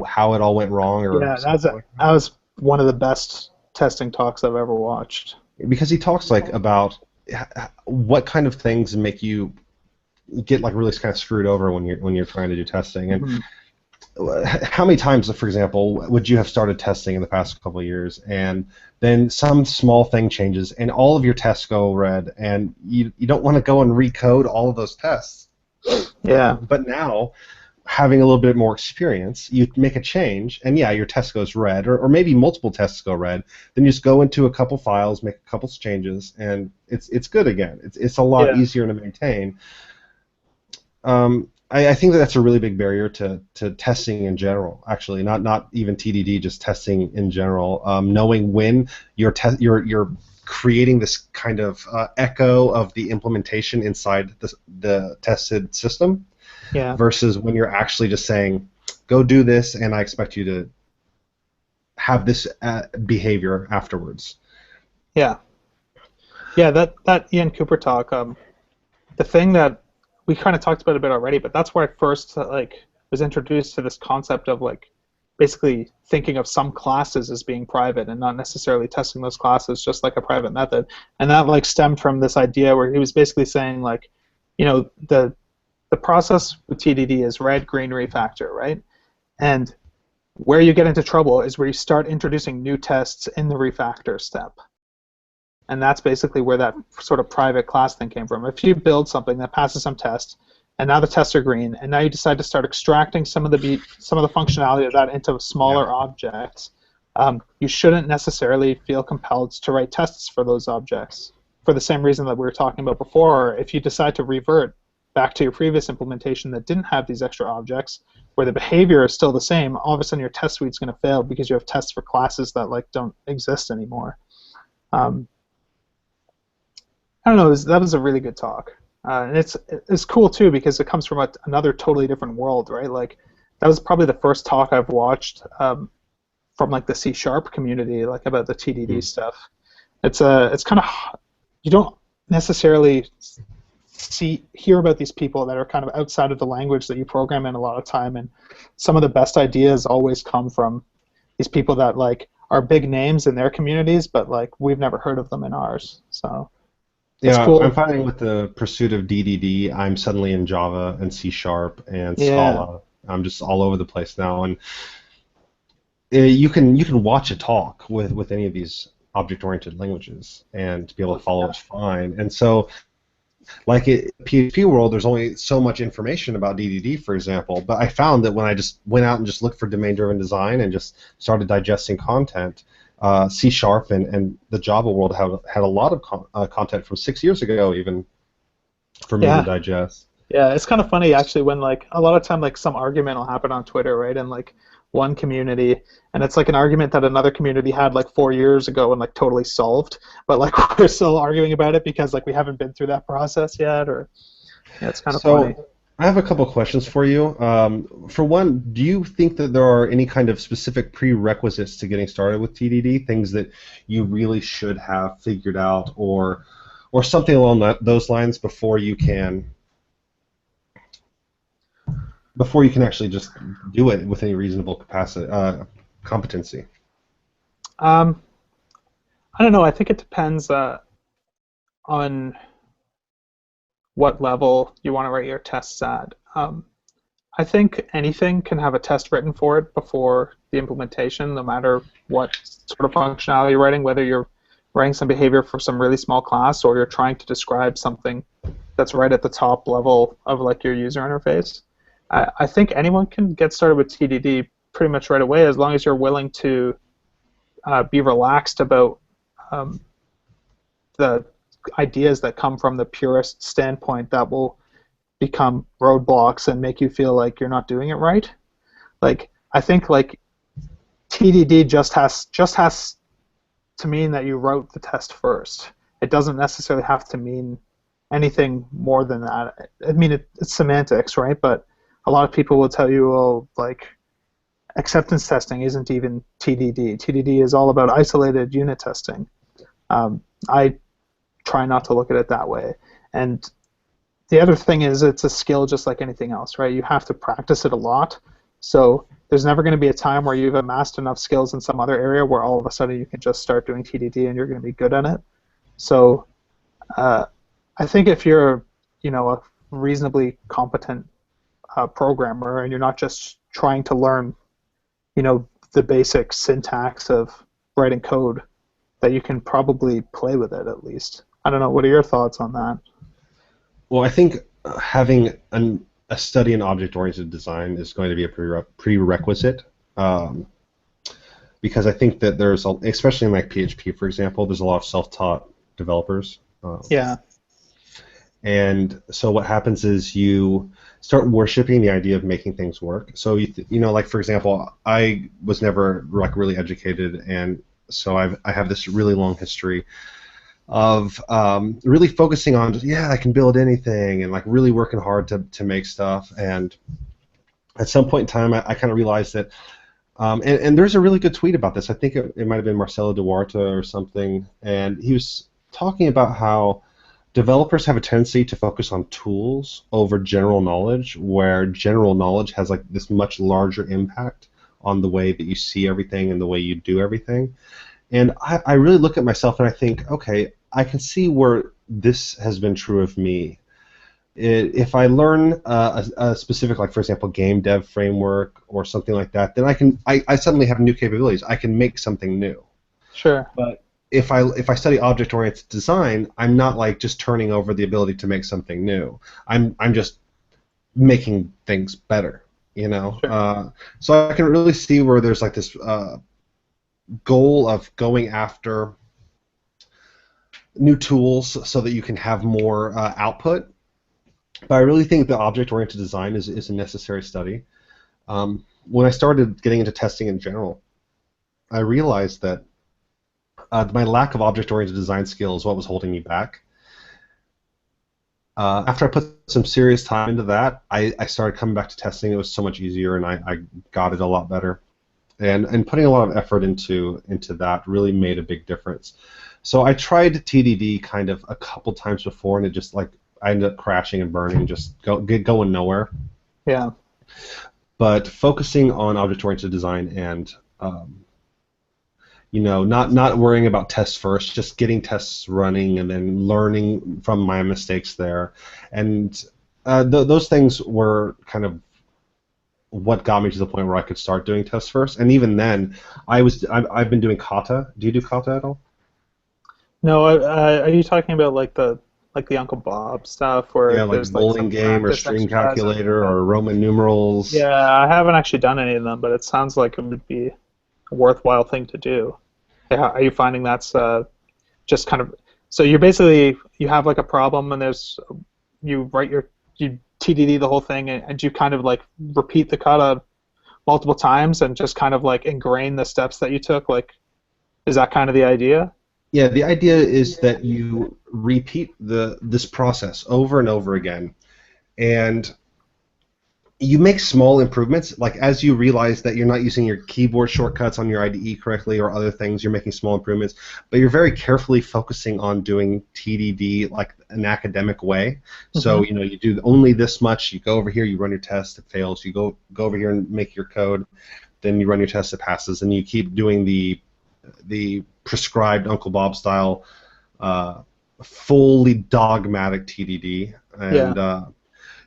How It All Went Wrong, or Yeah, something like that was one of the best testing talks I've ever watched. that. Because he talks like about what kind of things make you get like really kind of screwed over when you're trying to do testing. And Mhm. how many times, for example, would you have started testing in the past couple of years, and then some small thing changes, and all of your tests go red, and you don't want to go and recode all of those tests. Yeah, But now, having a little bit more experience, you make a change, and yeah, your test goes red, or maybe multiple tests go red. Then you just go into a couple files, make a couple changes, and it's good again. It's a lot yeah, easier to maintain. I think that's a really big barrier to testing in general. Actually, not even TDD, just testing in general. Knowing when you're creating this kind of echo of the implementation inside the tested system yeah, versus when you're actually just saying, "Go do this," and I expect you to have this behavior afterwards. yeah, yeah. That Ian Cooper talk. The thing that we kind of talked about a bit already, but that's where I first like was introduced to this concept of like basically thinking of some classes as being private and not necessarily testing those classes just like a private method. And that like stemmed from this idea where he was basically saying like, the process with TDD is red, green, refactor, right? And where you get into trouble is where you start introducing new tests in the refactor step. And that's basically where that sort of private class thing came from. If you build something that passes some tests, and now the tests are green, and now you decide to start extracting some of the functionality of that into Yeah. smaller objects, you shouldn't necessarily feel compelled to write tests for those objects. For the same reason that we were talking about before, if you decide to revert back to your previous implementation that didn't have these extra objects, where the behavior is still the same, all of a sudden your test suite's going to fail because you have tests for classes that like don't exist anymore. Um, I don't know. That was a really good talk, and it's cool too because it comes from another totally different world, right? Like that was probably the first talk I've watched from like the C# community, like about the TDD stuff. It's kind of you don't necessarily hear about these people that are kind of outside of the language that you program in a lot of time, and some of the best ideas always come from these people that like are big names in their communities, but like we've never heard of them in ours. So. It's Yeah, I'm cool. finding with the pursuit of DDD, I'm suddenly in Java and C Sharp and Yeah. Scala. I'm just all over the place now, and you can watch a talk with any of these object-oriented languages and be able to follow Yeah. it fine. And so, like PHP world, there's only so much information about DDD, for example. But I found that when I just went out and just looked for domain-driven design and just started digesting content, C# and the Java world have had a lot of content from 6 years ago even for me to Yeah. digest. Yeah, it's kind of funny actually when like a lot of time like some argument will happen on Twitter, right? And like one community, and it's like an argument that another community had like 4 years ago and like totally solved, but like we're still arguing about it because like we haven't been through that process yet, or yeah, it's kind of funny. So I have a couple questions for you. For one, do you think that there are any kind of specific prerequisites to getting started with TDD, things that you really should have figured out, or something along those lines before you can actually just do it with any reasonable capacity competency? Um, I don't know. I think it depends on what level you want to write your tests at. I think anything can have a test written for it before the implementation, no matter what sort of functionality you're writing, whether you're writing some behavior for some really small class or you're trying to describe something that's right at the top level of like your user interface. I think anyone can get started with TDD pretty much right away as long as you're willing to be relaxed about the ideas that come from the purist standpoint that will become roadblocks and make you feel like you're not doing it right. Like I think like TDD just has to mean that you wrote the test first. It doesn't necessarily have to mean anything more than that. I mean it's semantics, right? But a lot of people will tell you, oh, like acceptance testing isn't even TDD. TDD is all about isolated unit testing. I try not to look at it that way. And the other thing is it's a skill just like anything else, right? You have to practice it a lot. So there's never going to be a time where you've amassed enough skills in some other area where all of a sudden you can just start doing TDD and you're going to be good at it. So I think if you're, a reasonably competent programmer and you're not just trying to learn, the basic syntax of writing code, that you can probably play with it at least. I don't know. What are your thoughts on that? Well, I think having a study in object-oriented design is going to be a prerequisite, because I think that especially in like PHP, for example, there's a lot of self-taught developers. Yeah. And so what happens is you start worshiping the idea of making things work. So like for example, I was never like really educated, and so I have this really long history of really focusing on I can build anything and like really working hard to make stuff. And at some point in time, I kind of realized that, and there's a really good tweet about this. I think it might have been Marcelo Duarte or something, and he was talking about how developers have a tendency to focus on tools over general knowledge, where general knowledge has like this much larger impact on the way that you see everything and the way you do everything. And I really look at myself and I think, okay, I can see where this has been true of me. If I learn a specific, like for example, game dev framework or something like that, then I suddenly have new capabilities. I can make something new. Sure. But if I study object-oriented design, I'm not like just turning over the ability to make something new. I'm just making things better, Sure. So I can really see where there's like this goal of going after new tools so that you can have more output. But I really think that object-oriented design is a necessary study. When I started getting into testing in general, I realized that my lack of object-oriented design skills is what was holding me back. After I put some serious time into that, I started coming back to testing. It was so much easier, and I got it a lot better. And putting a lot of effort into that really made a big difference. So I tried TDD kind of a couple times before, and it just like I ended up crashing and burning, just going nowhere. Yeah. But focusing on object-oriented design and not worrying about tests first, just getting tests running and then learning from my mistakes there, and those things were kind of what got me to the point where I could start doing tests first. And even then, I've been doing kata. Do you do kata at all? No, are you talking about like the Uncle Bob stuff where Yeah, like there's like bowling some game or practice stream exercises? calculator or Roman numerals. Yeah, I haven't actually done any of them, but it sounds like it would be a worthwhile thing to do. Yeah, are you finding that's just kind of so you're basically you have like a problem and there's you write your you TDD the whole thing and you kind of like repeat the kata multiple times and just kind of like ingrain the steps that you took. Like, is that kind of the idea? Yeah, the idea is that you repeat this process over and over again, and you make small improvements. Like as you realize that you're not using your keyboard shortcuts on your IDE correctly or other things, you're making small improvements, but you're very carefully focusing on doing TDD like an academic way. So Mm-hmm. you know you do only this much. You go over here, you run your test, it fails. You go over here and make your code, then you run your test, it passes, and you keep doing the prescribed Uncle Bob style, fully dogmatic TDD. Yeah. And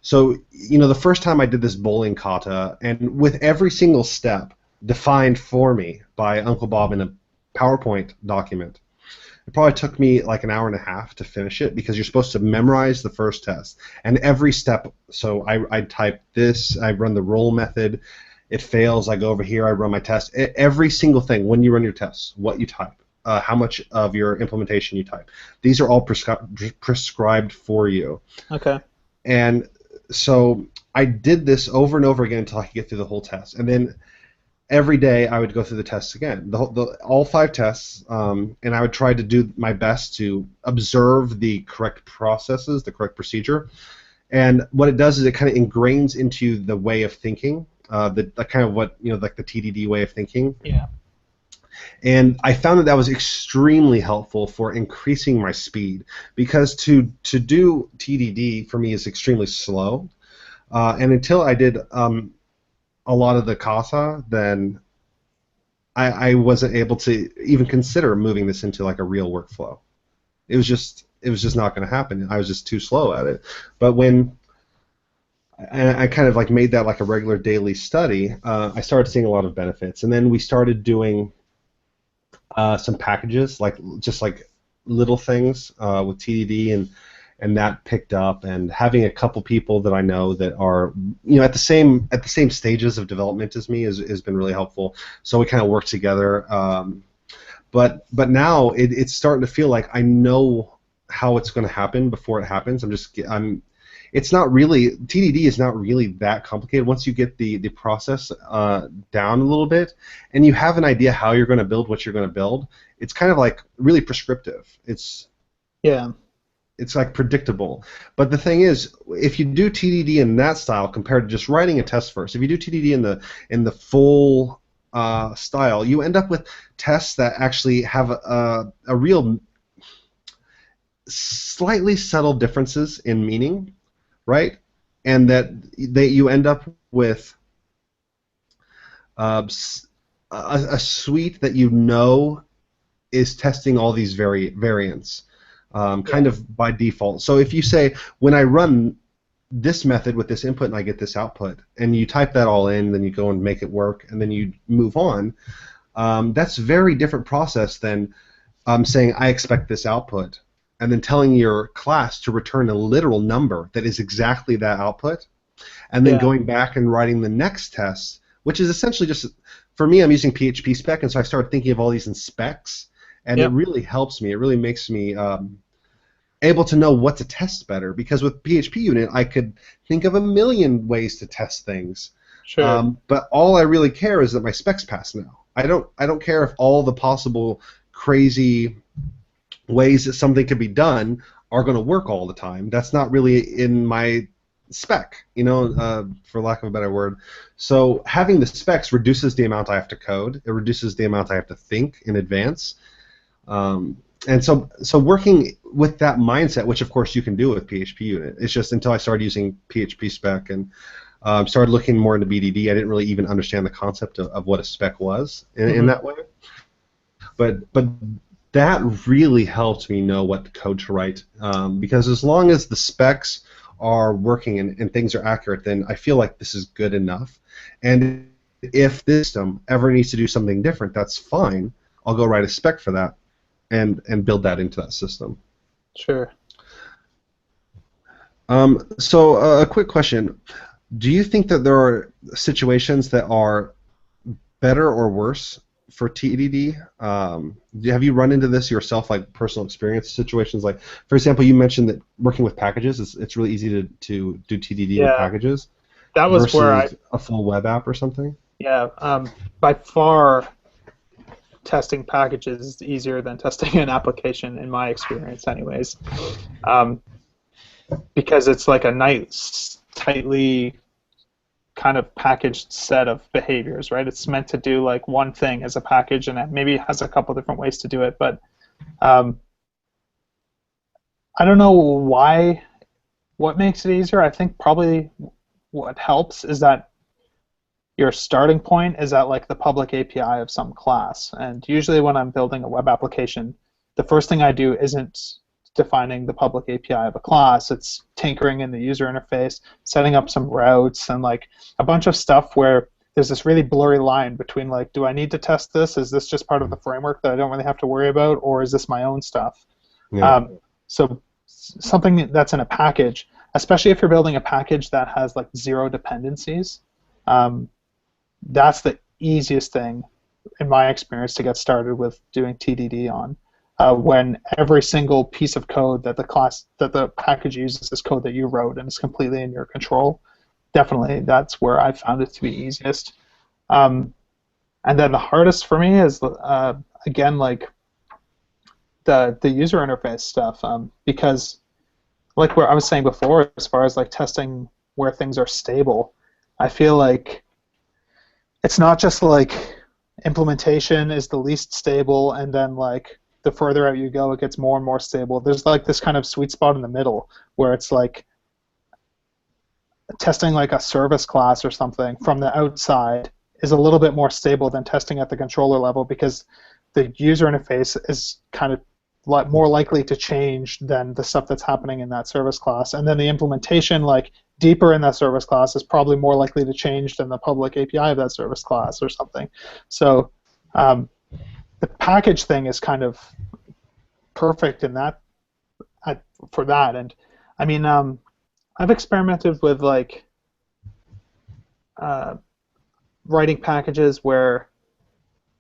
so, you know, the first time I did this bowling kata, and with every single step defined for me by Uncle Bob in a PowerPoint document, it probably took me like an hour and a half to finish it because you're supposed to memorize the first test. And every step, so I type this, I run the roll method, it fails, I go over here, I run my test. Every single thing, when you run your tests, what you type, how much of your implementation you type. These are all prescribed for you. Okay. And so I did this over and over again until I could get through the whole test. And then every day I would go through the tests again, all 5 tests, and I would try to do my best to observe the correct processes, the correct procedure. And what it does is it kind of ingrains into the way of thinking, the kind of what, you know, like the TDD way of thinking. Yeah. And I found that that was extremely helpful for increasing my speed because to do TDD for me is extremely slow. And until I did a lot of the kata, then I wasn't able to even consider moving this into like a real workflow. It was just not going to happen. I was just too slow at it. But when I kind of like made that like a regular daily study, I started seeing a lot of benefits. And then we started doing some packages, like just like little things with TDD, and that picked up. And having a couple people that I know that are, you know, at the same stages of development as me has been really helpful. So we kind of work together. But now it's starting to feel like I know how it's going to happen before it happens. It's not really, TDD is not really that complicated once you get the process down a little bit and you have an idea how you're going to build what you're going to build. It's kind of like really prescriptive. It's like predictable. But the thing is, if you do TDD in that style compared to just writing a test first, if you do TDD in the full style, you end up with tests that actually have a real slightly subtle differences in meaning, right? And that you end up with a suite that you know is testing all these variants, kind of by default. So if you say, when I run this method with this input and I get this output, and you type that all in, then you go and make it work, and then you move on, that's a very different process than saying, I expect this output, and then telling your class to return a literal number that is exactly that output, and then going back and writing the next test, which is essentially just, for me, I'm using PHP spec, and so I started thinking of all these in specs, and it really helps me. It really makes me able to know what to test better, because with PHP unit, I could think of a million ways to test things. Sure. But all I really care is that my specs pass now. I don't care if all the possible crazy ways that something can be done are going to work all the time. That's not really in my spec, you know, for lack of a better word. So having the specs reduces the amount I have to code. It reduces the amount I have to think in advance. And so working with that mindset, which of course you can do with PHP unit, it's just until I started using PHP spec and started looking more into BDD, I didn't really even understand the concept of what a spec was in that way. But that really helped me know what code to write, because as long as the specs are working and things are accurate, then I feel like this is good enough. And if this system ever needs to do something different, that's fine. I'll go write a spec for that and build that into that system. Sure. So a quick question. Do you think that there are situations that are better or worse for TDD, have you run into this yourself, like personal experience situations? Like, for example, you mentioned that working with packages, it's really easy to do TDD with Yeah, packages that was where I versus a full web app or something. yeah by far testing packages is easier than testing an application in my experience, anyways, um, because it's like a nice, tightly kind of packaged set of behaviors, right? It's meant to do like one thing as a package, and it maybe has a couple different ways to do it. But um, I don't know why. What makes it easier? I think probably what helps is that your starting point is at like the public API of some class. And usually when I'm building a web application, the first thing I do isn't defining the public API of a class. It's tinkering in the user interface, setting up some routes, and like a bunch of stuff where there's this really blurry line between like, do I need to test this? Is this just part of the framework that I don't really have to worry about, or is this my own stuff? Yeah. So something that's in a package, especially if you're building a package that has like zero dependencies, that's the easiest thing, in my experience, to get started with doing TDD on. When every single piece of code that the package uses is code that you wrote and is completely in your control, definitely that's where I found it to be easiest. And then the hardest for me is again like the user interface stuff, because like what I was saying before, as far as like testing where things are stable, I feel like it's not just like implementation is the least stable, and then like the further out you go, it gets more and more stable. There's like this kind of sweet spot in the middle where it's like testing like a service class or something from the outside is a little bit more stable than testing at the controller level, because the user interface is kind of more likely to change than the stuff that's happening in that service class. And then the implementation, like deeper in that service class, is probably more likely to change than the public API of that service class or something. So the package thing is kind of perfect in that for that. And I mean, I've experimented with like writing packages where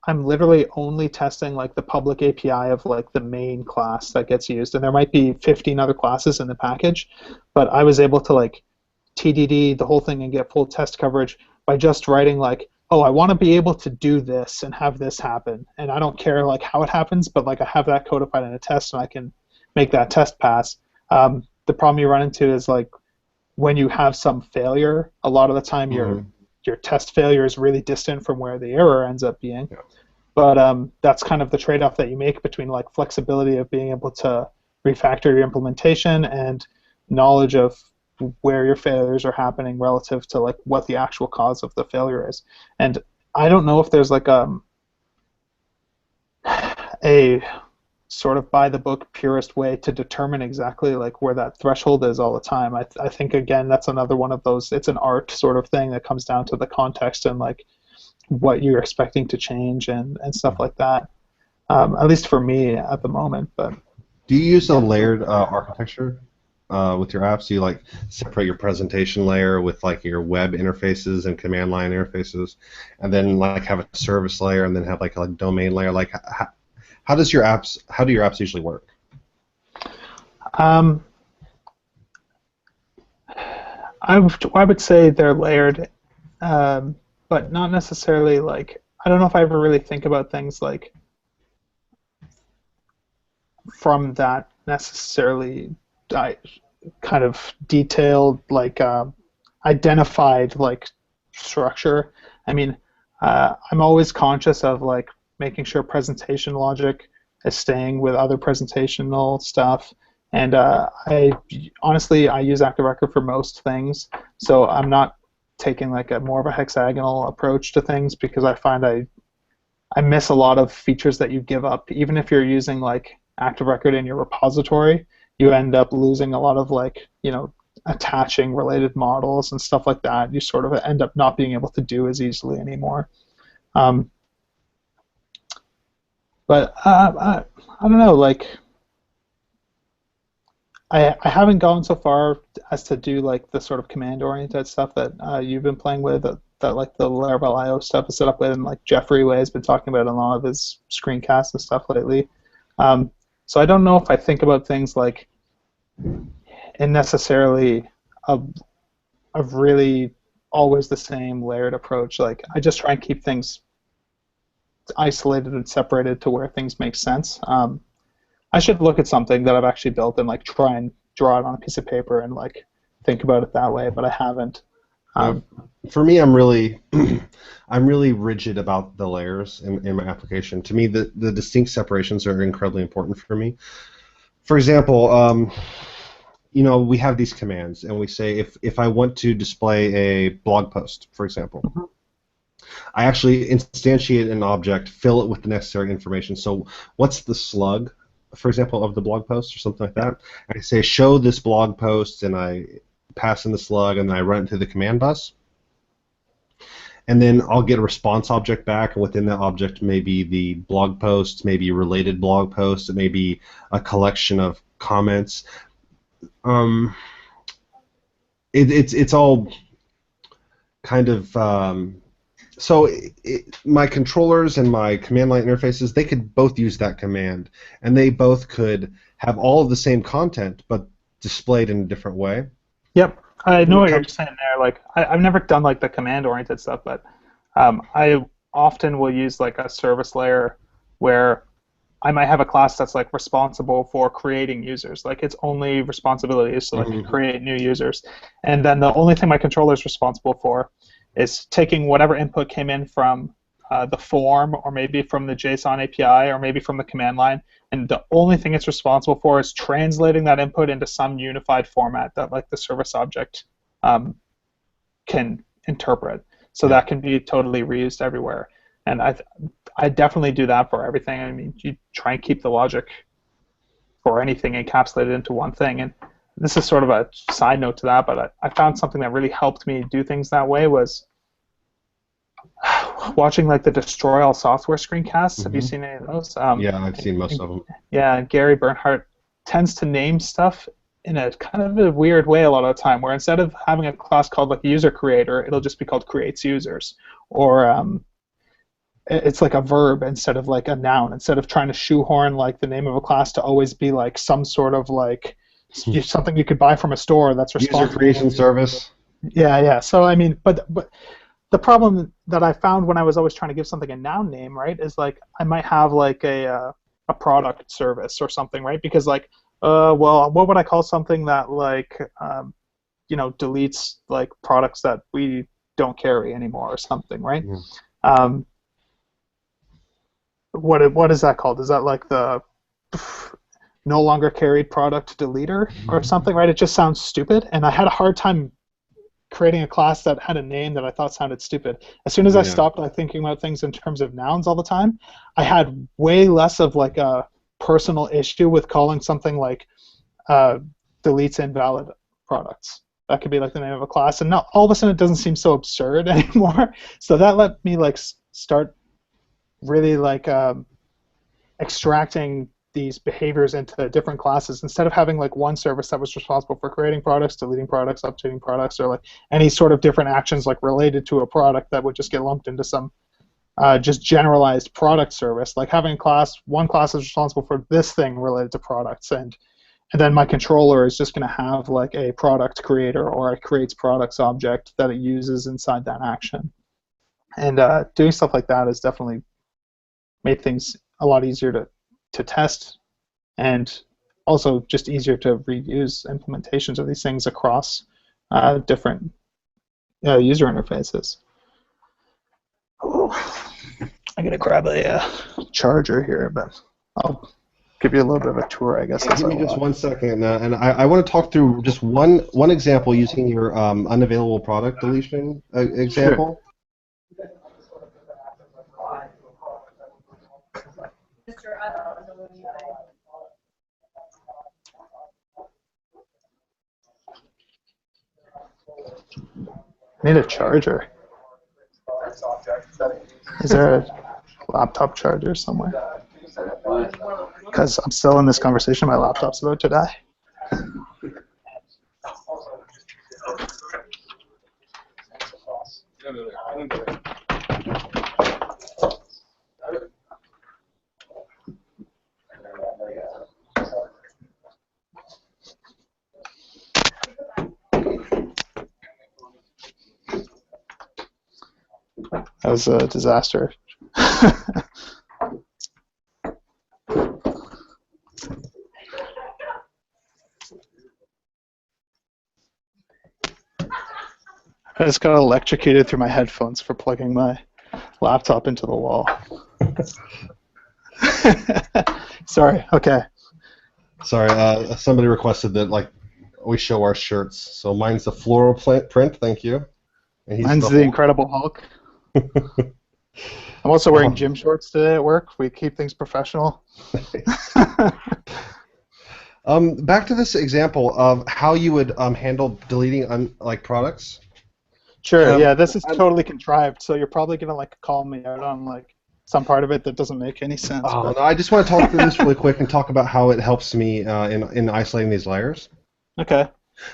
I'm literally only testing like the public API of like the main class that gets used, and there might be 15 other classes in the package, but I was able to like TDD the whole thing and get full test coverage by just writing like, oh, I want to be able to do this and have this happen, and I don't care like how it happens, but like I have that codified in a test and I can make that test pass. The problem you run into is like when you have some failure, a lot of the time your test failure is really distant from where the error ends up being. Yeah. But that's kind of the trade-off that you make between like flexibility of being able to refactor your implementation and knowledge of where your failures are happening relative to like what the actual cause of the failure is. And I don't know if there's like a sort of by the book purist way to determine exactly like where that threshold is all the time. I think again that's another one of those, it's an art sort of thing that comes down to the context and like what you're expecting to change and stuff like that, at least for me at the moment. But do you use a layered architecture with your apps? Do you like separate your presentation layer with like your web interfaces and command line interfaces, and then like have a service layer and then have like a domain layer? Like how do your apps usually work? I would say they're layered, but not necessarily like, I don't know if I ever really think about things like from that necessarily kind of detailed like identified like structure. I mean, I'm always conscious of like making sure presentation logic is staying with other presentational stuff. And I honestly use Active Record for most things, so I'm not taking like a more of a hexagonal approach to things, because I find I miss a lot of features that you give up. Even if you're using like Active Record in your repository, you end up losing a lot of like, you know, attaching related models and stuff like that. You sort of end up not being able to do as easily anymore. But I don't know, like I haven't gone so far as to do like the sort of command-oriented stuff that you've been playing with. that like the Laravel IO stuff is set up with, and like Jeffrey Way has been talking about in a lot of his screencasts and stuff lately. So I don't know if I think about things like in necessarily a really always the same layered approach. Like I just try and keep things isolated and separated to where things make sense. I should look at something that I've actually built and like try and draw it on a piece of paper and like think about it that way, but I haven't. For me, I'm really I'm really rigid about the layers in my application. To me, the distinct separations are incredibly important for me. For example, you know, we have these commands, and we say if I want to display a blog post, for example, I actually instantiate an object, fill it with the necessary information. So what's the slug, for example, of the blog post or something like that? And I say show this blog post, and I pass in the slug, and then I run it through the command bus. And then I'll get a response object back, and within that object may be the blog post, maybe related blog posts, it may be a collection of comments. It's all kind of so my controllers and my command line interfaces, they could both use that command, and they both could have all of the same content but displayed in a different way. Yep, I know what you're saying there. Like I've never done like the command-oriented stuff, but I often will use like a service layer where I might have a class that's like responsible for creating users. Like its only responsibility is to like create new users, and then the only thing my controller is responsible for is taking whatever input came in from the form, or maybe from the JSON API, or maybe from the command line, and the only thing it's responsible for is translating that input into some unified format that like the service object can interpret. So that can be totally reused everywhere. And I definitely do that for everything. I mean, you try and keep the logic for anything encapsulated into one thing. And this is sort of a side note to that, but I found something that really helped me do things that way was watching like the Destroy All Software screencasts. Have you seen any of those? Yeah, I've seen most of them. Yeah, Gary Bernhardt tends to name stuff in a kind of a weird way a lot of the time, where instead of having a class called like user creator, it'll just be called creates users, or it's like a verb instead of like a noun. Instead of trying to shoehorn like the name of a class to always be like some sort of like something you could buy from a store that's responsible. User creation service. Yeah. So I mean, but the problem that I found when I was always trying to give something a noun name, right, is like I might have like a product service or something, right? Because like, well, what would I call something that like, you know, deletes like products that we don't carry anymore or something, right? What is that called? Is that like the no longer carried product deleter or something, right? It just sounds stupid, and I had a hard time creating a class that had a name that I thought sounded stupid. As soon as I stopped like thinking about things in terms of nouns all the time, I had way less of like a personal issue with calling something like deletes invalid products. That could be like the name of a class, and now all of a sudden it doesn't seem so absurd anymore. So that let me like start really like extracting these behaviors into different classes instead of having like one service that was responsible for creating products, deleting products, updating products, or like any sort of different actions like related to a product that would just get lumped into some just generalized product service. Like having one class is responsible for this thing related to products, and then my controller is just going to have like a product creator or a creates products object that it uses inside that action. And doing stuff like that has definitely made things a lot easier to test, and also just easier to reuse implementations of these things across different user interfaces. Oh, I'm going to grab a charger here, but I'll give you a little bit of a tour, I guess. Give me just 1 second, and I want to talk through just one example using your unavailable product deletion example. Sure. I need a charger. Is there a laptop charger somewhere? Because I'm still in this conversation, my laptop's about to die. That was a disaster. I just got electrocuted through my headphones for plugging my laptop into the wall. Sorry. Okay. Sorry. Somebody requested that we show our shirts. So mine's the floral print. Thank you. And he's Mine's the Incredible Hulk. I'm also wearing gym shorts today at work. We keep things professional. Back to this example of how you would handle deleting products. Sure. Yeah, this is totally contrived. So you're probably gonna call me out on some part of it that doesn't make any sense. No, I just want to talk through this really quick and talk about how it helps me in isolating these layers. Okay.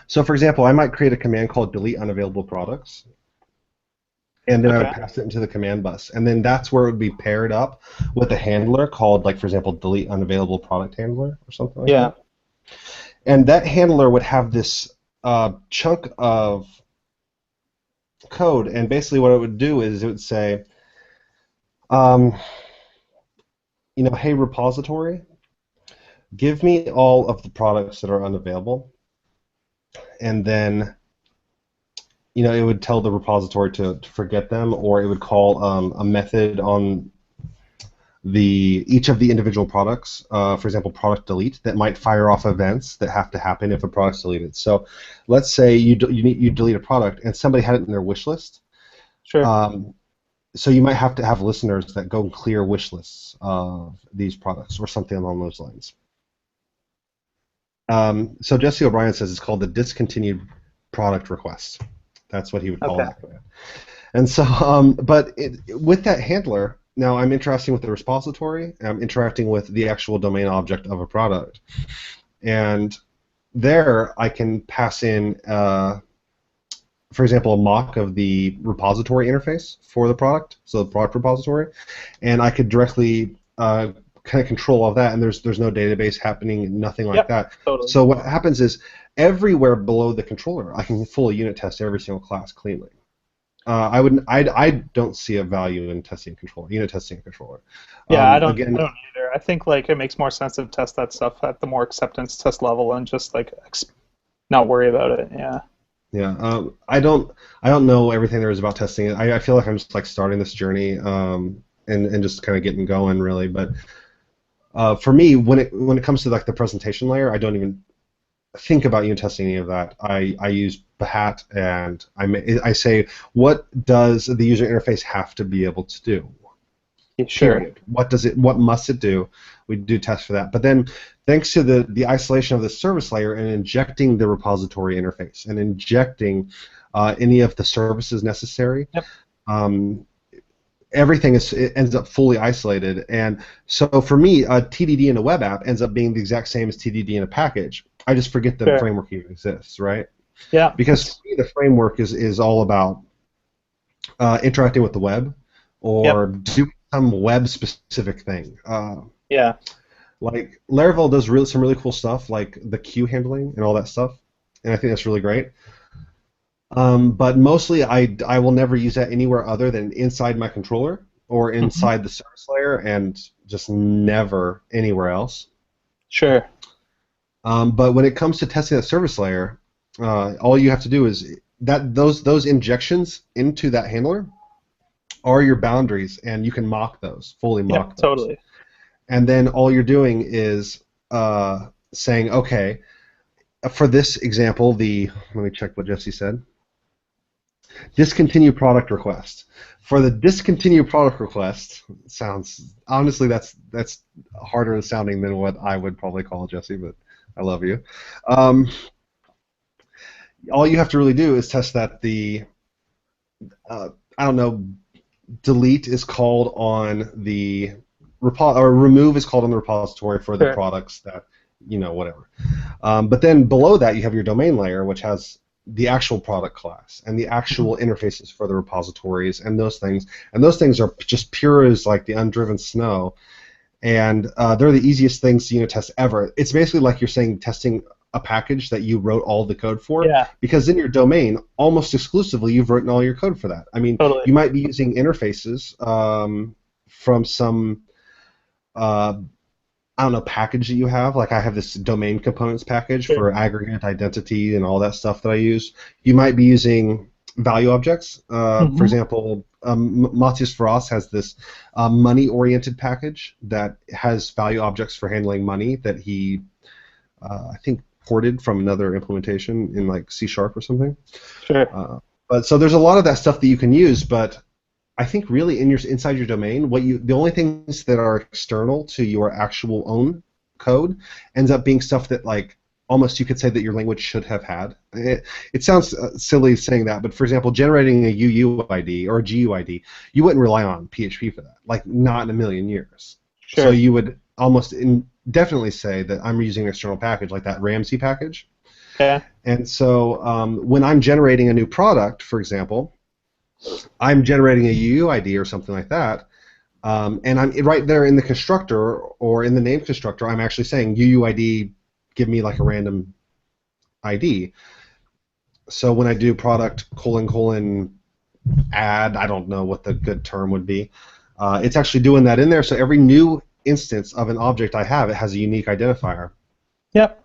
So, for example, I might create a command called delete unavailable products. And then I would pass it into the command bus. And then that's where it would be paired up with a handler called, for example, delete unavailable product handler or something like that. And that handler would have this chunk of code. And basically what it would do is it would say, hey, repository, give me all of the products that are unavailable. And then it would tell the repository to forget them, or it would call a method on each of the individual products, for example, product delete, that might fire off events that have to happen if a product's deleted. So let's say you delete a product and somebody had it in their wish list. Sure. So you might have to have listeners that go and clear wish lists of these products or something along those lines. So Jesse O'Brien says it's called the discontinued product request. That's what he would call that. And so, with that handler, now I'm interacting with the repository, I'm interacting with the actual domain object of a product. And there I can pass in, for example, a mock of the repository interface for the product, so the product repository, and I could directly kind of control all of that, and there's no database happening, nothing like that. Totally. So what happens is everywhere below the controller, I can fully unit test every single class cleanly. I don't see a value in testing a controller, unit testing a controller. Yeah, I don't either. I think it makes more sense to test that stuff at the more acceptance test level and just not worry about it. Yeah. Yeah. I don't know everything there is about testing it. I feel like I'm just starting this journey and just kind of getting going really. But for me, when it comes to the presentation layer, I don't even think about unit testing any of that. I use Behat, and I say, what does the user interface have to be able to do? Sure. Period. What must it do? We do tests for that. But then, thanks to the isolation of the service layer and injecting the repository interface and injecting any of the services necessary, everything ends up fully isolated. And so for me, TDD in a web app ends up being the exact same as TDD in a package. I just forget the framework even exists, right? Yeah. Because for me, the framework is all about interacting with the web or doing some web-specific thing. Laravel does some really cool stuff, like the queue handling and all that stuff, and I think that's really great. But mostly, I will never use that anywhere other than inside my controller or inside the service layer, and just never anywhere else. Sure. But when it comes to testing that service layer, all you have to do is those injections into that handler are your boundaries, and you can mock those, fully mock those. Totally. And then all you're doing is saying, okay, for this example, let me check what Jesse said. Discontinue product request. For the discontinue product request, sounds, honestly, that's harder sounding than what I would probably call Jesse, but I love you. All you have to really do is test that delete is called on the or remove is called on the repository for the products that whatever. But then below that you have your domain layer, which has the actual product class and the actual interfaces for the repositories and those things. And those things are just pure as like the undriven snow. And they're the easiest things to unit test ever. It's basically like you're saying testing a package that you wrote all the code for, Yeah, because in your domain, almost exclusively, you've written all your code for that. I mean, totally. you might be using interfaces from some I don't know, package that you have. Like I have this domain components package Sure. for aggregate identity and all that stuff that I use. You might be using value objects. For Hmm. example, Matthias Voss has this money-oriented package that has value objects for handling money that he, I think, ported from another implementation in like C# or something. Sure. But so there's a lot of that stuff that you can use, but I think really inside your domain, the only things that are external to your actual own code ends up being stuff that like almost you could say that your language should have had. It sounds silly saying that, but for example, generating a UUID or a GUID, you wouldn't rely on PHP for that, like not in a million years. So Sure. you would almost definitely say that I'm using an external package like that Ramsey package. Yeah. And so when I'm generating a new product, for example, I'm generating a UUID or something like that, and I'm right there in the constructor or in the name constructor. I'm actually saying UUID, give me like a random ID. So when I do product : add, I don't know what the good term would be. It's actually doing that in there. So every new instance of an object I have, it has a unique identifier. Yep.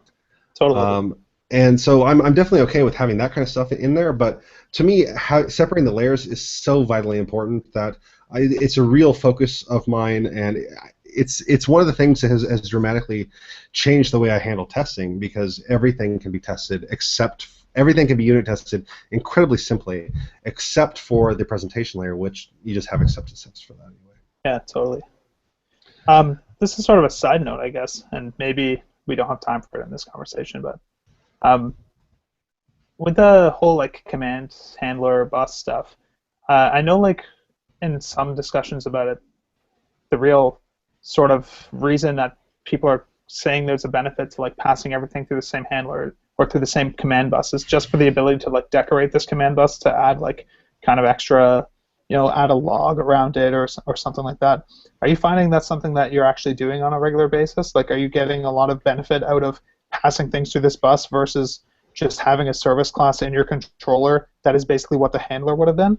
Totally. And so I'm definitely okay with having that kind of stuff in there, but to me, separating the layers is so vitally important that it's a real focus of mine, and it's one of the things that has dramatically changed the way I handle testing, because everything can be tested everything can be unit tested incredibly simply, except for the presentation layer, which you just have acceptance tests for that anyway. Yeah, totally. This is sort of a side note, I guess, and maybe we don't have time for it in this conversation, but um, with the whole like command handler bus stuff, I know like in some discussions about it, the real sort of reason that people are saying there's a benefit to like passing everything through the same handler or through the same command bus is just for the ability to like decorate this command bus to add like kind of extra, add a log around it or something like that. Are you finding that's something that you're actually doing on a regular basis? Like, are you getting a lot of benefit out of passing things through this bus versus just having a service class in your controller that is basically what the handler would have been?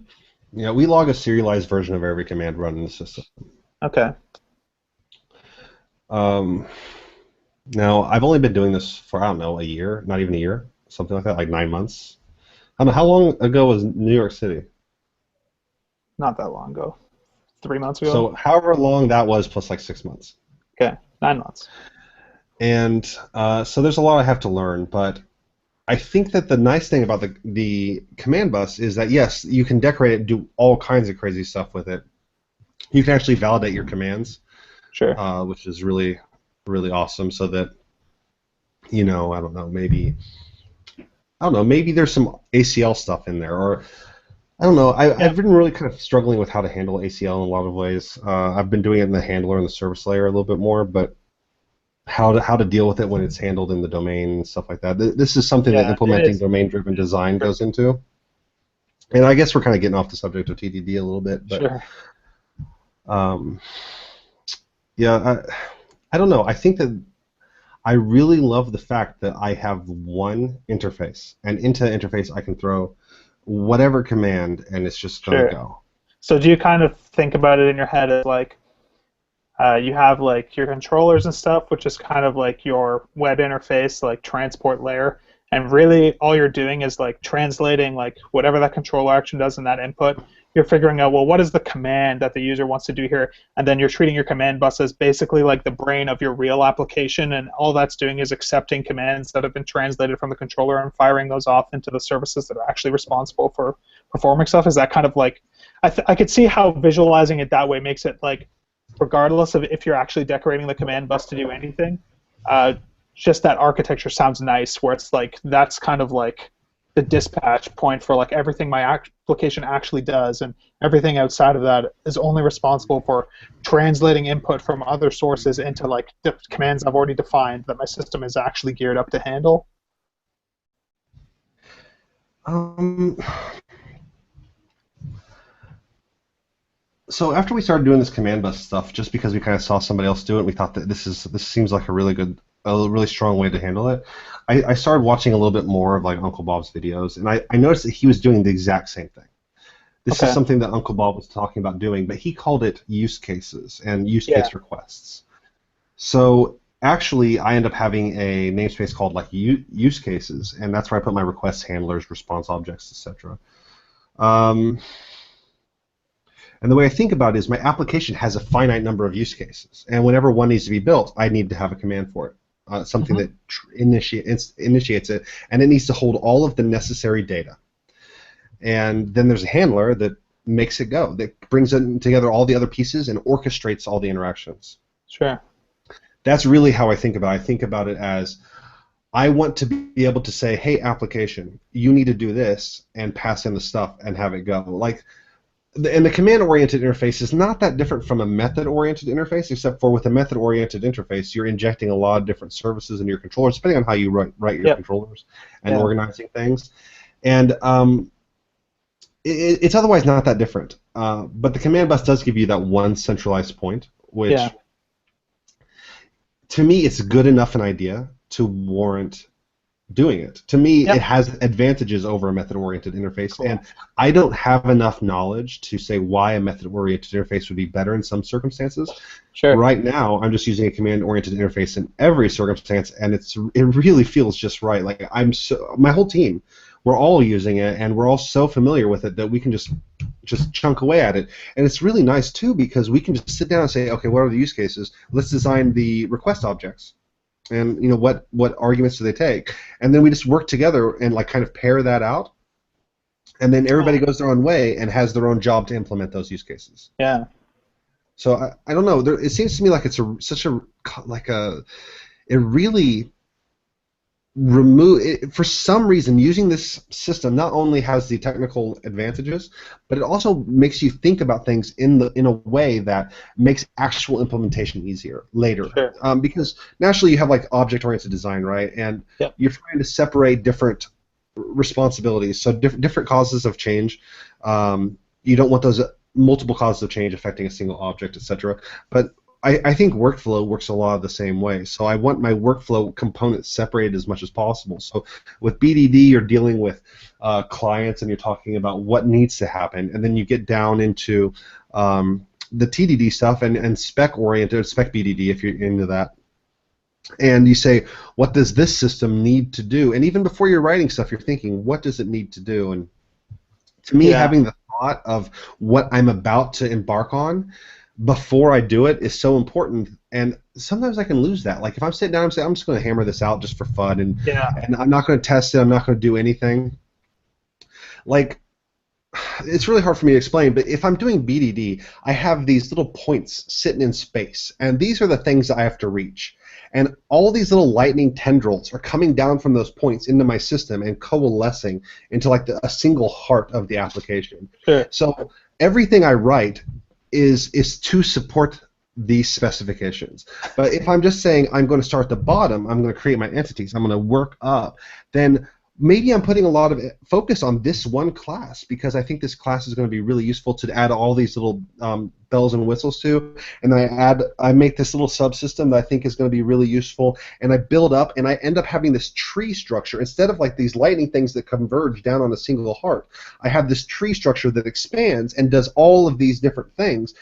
Yeah, we log a serialized version of every command run in the system. Okay. Now, I've only been doing this for, I don't know, a year, not even a year, something like that, like 9 months. I don't know, how long ago was New York City? Not that long ago. 3 months ago? So however long that was plus like 6 months. Okay, 9 months. And so there's a lot I have to learn, but I think that the nice thing about the command bus is that, yes, you can decorate it and do all kinds of crazy stuff with it. You can actually validate your commands, Sure. which is really, really awesome, so that, I don't know, maybe there's some ACL stuff in there, or I don't know. I've been really kind of struggling with how to handle ACL in a lot of ways. I've been doing it in the handler and the service layer a little bit more, but how to deal with it when it's handled in the domain and stuff like that. This is something that implementing domain-driven design goes into. And I guess we're kind of getting off the subject of TDD a little bit, but Sure. Yeah, I don't know. I think that I really love the fact that I have one interface, and into the interface I can throw whatever command, and it's just going to go. So do you kind of think about it in your head as like you have like your controllers and stuff, which is kind of like your web interface, like transport layer, and really all you're doing is like translating like whatever that controller action does in that input. You're figuring out, well, what is the command that the user wants to do here, and then you're treating your command bus as basically like the brain of your real application, and all that's doing is accepting commands that have been translated from the controller and firing those off into the services that are actually responsible for performing stuff. Is that kind of like, I could see how visualizing it that way makes it like, regardless of if you're actually decorating the command bus to do anything, just that architecture sounds nice, where it's like that's kind of like the dispatch point for like everything my application actually does, and everything outside of that is only responsible for translating input from other sources into like the commands I've already defined that my system is actually geared up to handle. Um, so after we started doing this command bus stuff, just because we kind of saw somebody else do it, we thought that this seems like a really strong way to handle it. I started watching a little bit more of like Uncle Bob's videos, and I noticed that he was doing the exact same thing. This is Okay. something that Uncle Bob was talking about doing, but he called it use cases and use Yeah. case requests. So actually, I end up having a namespace called like use cases, and that's where I put my request handlers, response objects, etc. Um, and the way I think about it is my application has a finite number of use cases, and whenever one needs to be built, I need to have a command for it, something Hmm. that initiates it, and it needs to hold all of the necessary data. And then there's a handler that makes it go, that brings together all the other pieces and orchestrates all the interactions. Sure. That's really how I think about it. I think about it as I want to be able to say, hey, application, you need to do this, and pass in the stuff and have it go. Like, and the command-oriented interface is not that different from a method-oriented interface, except for with a method-oriented interface, you're injecting a lot of different services into your controllers, depending on how you write your Yep. controllers and Yeah. organizing things. And it's otherwise not that different. But the command bus does give you that one centralized point, which Yeah. to me, it's good enough an idea to warrant doing it. To me, it Yep. has advantages over a method-oriented interface, and Cool. I don't have enough knowledge to say why a method-oriented interface would be better in some circumstances. Sure. Right now, I'm just using a command-oriented interface in every circumstance, and it really feels just right. Like my whole team, we're all using it, and we're all so familiar with it that we can just chunk away at it. And it's really nice too because we can just sit down and say, okay, what are the use cases? Let's design the request objects, and what arguments do they take, and then we just work together and like kind of pair that out, and then everybody goes their own way and has their own job to implement those use cases. Yeah. So I don't know. It seems to me like it's such a like a it really for some reason using this system not only has the technical advantages, but it also makes you think about things in a way that makes actual implementation easier later. Sure. Because naturally you have like object-oriented design, right? And Yep. you're trying to separate different responsibilities, so different causes of change. You don't want those multiple causes of change affecting a single object, etc. But I think workflow works a lot of the same way. So I want my workflow components separated as much as possible. So with BDD, you're dealing with clients and you're talking about what needs to happen, and then you get down into the TDD stuff and spec-oriented, spec BDD if you're into that. And you say, what does this system need to do? And even before you're writing stuff, you're thinking, what does it need to do? And to me, Yeah. having the thought of what I'm about to embark on before I do it is so important. And sometimes I can lose that. Like if I'm sitting down and saying, I'm just going to hammer this out just for fun, Yeah. and I'm not going to test it, I'm not going to do anything. Like, it's really hard for me to explain, but if I'm doing BDD, I have these little points sitting in space, and these are the things I have to reach. And all these little lightning tendrils are coming down from those points into my system and coalescing into like a single heart of the application. Sure. So everything I write is to support these specifications. But if I'm just saying I'm going to start at the bottom, I'm going to create my entities, I'm going to work up, then maybe I'm putting a lot of focus on this one class because I think this class is going to be really useful to add all these little bells and whistles to, and I make this little subsystem that I think is going to be really useful, and I build up, and I end up having this tree structure instead of like these lightning things that converge down on a single heart. I have this tree structure that expands and does all of these different things.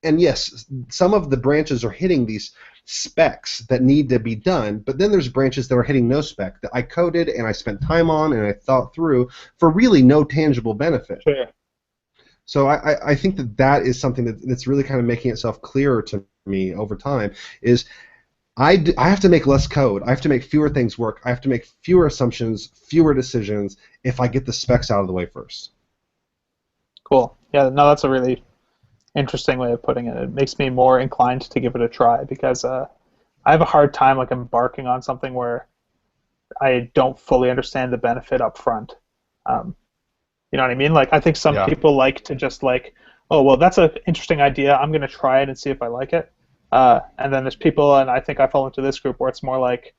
And yes, some of the branches are hitting these specs that need to be done, but then there's branches that are hitting no spec that I coded and I spent time on and I thought through for really no tangible benefit. Sure. So I think that is something that's really kind of making itself clearer to me over time is I have to make less code. I have to make fewer things work. I have to make fewer assumptions, fewer decisions if I get the specs out of the way first. Cool. Yeah. No, that's a really interesting way of putting it. It makes me more inclined to give it a try because I have a hard time like embarking on something where I don't fully understand the benefit up front. You know what I mean? Like I think some Yeah. people like to just like, oh well, that's an interesting idea. I'm going to try it and see if I like it. And then there's people, and I think I fall into this group where it's more like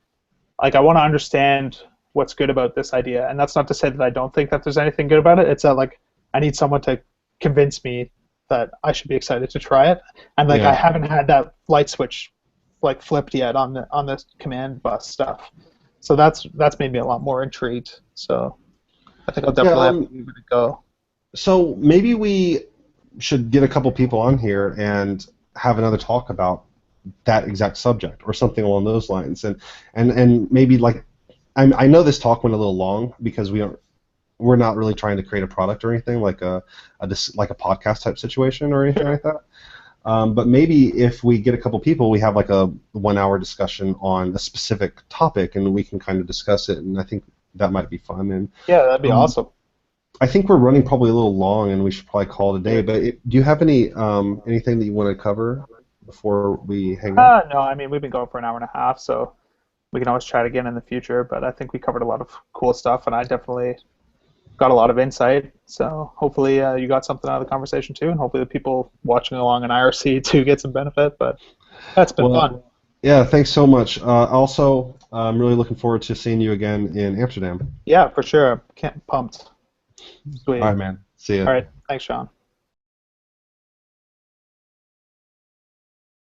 I want to understand what's good about this idea. And that's not to say that I don't think that there's anything good about it. It's that like I need someone to convince me that I should be excited to try it. And like I haven't had that light switch like flipped yet on the command bus stuff. So that's made me a lot more intrigued. So I think I'll definitely have to give it a go. So maybe we should get a couple people on here and have another talk about that exact subject or something along those lines, and maybe like I know this talk went a little long because we're not really trying to create a product or anything like a podcast type situation or anything like that. But maybe if we get a couple people, we have like a 1 hour discussion on a specific topic, and we can kind of discuss it. And I think that might be fun. And yeah, that'd be awesome. I think we're running probably a little long, and we should probably call it a day. But do you have any anything that you want to cover before we hang up? No, I mean we've been going for an hour and a half, so we can always try it again in the future. But I think we covered a lot of cool stuff, and I definitely got a lot of insight. So hopefully you got something out of the conversation too, and hopefully the people watching along in IRC too get some benefit. But that's been fun. Yeah, thanks so much. Also, I'm really looking forward to seeing you again in Amsterdam. Yeah, for sure. Pumped. Sweet. All right, man. See ya. All right. Thanks, Sean.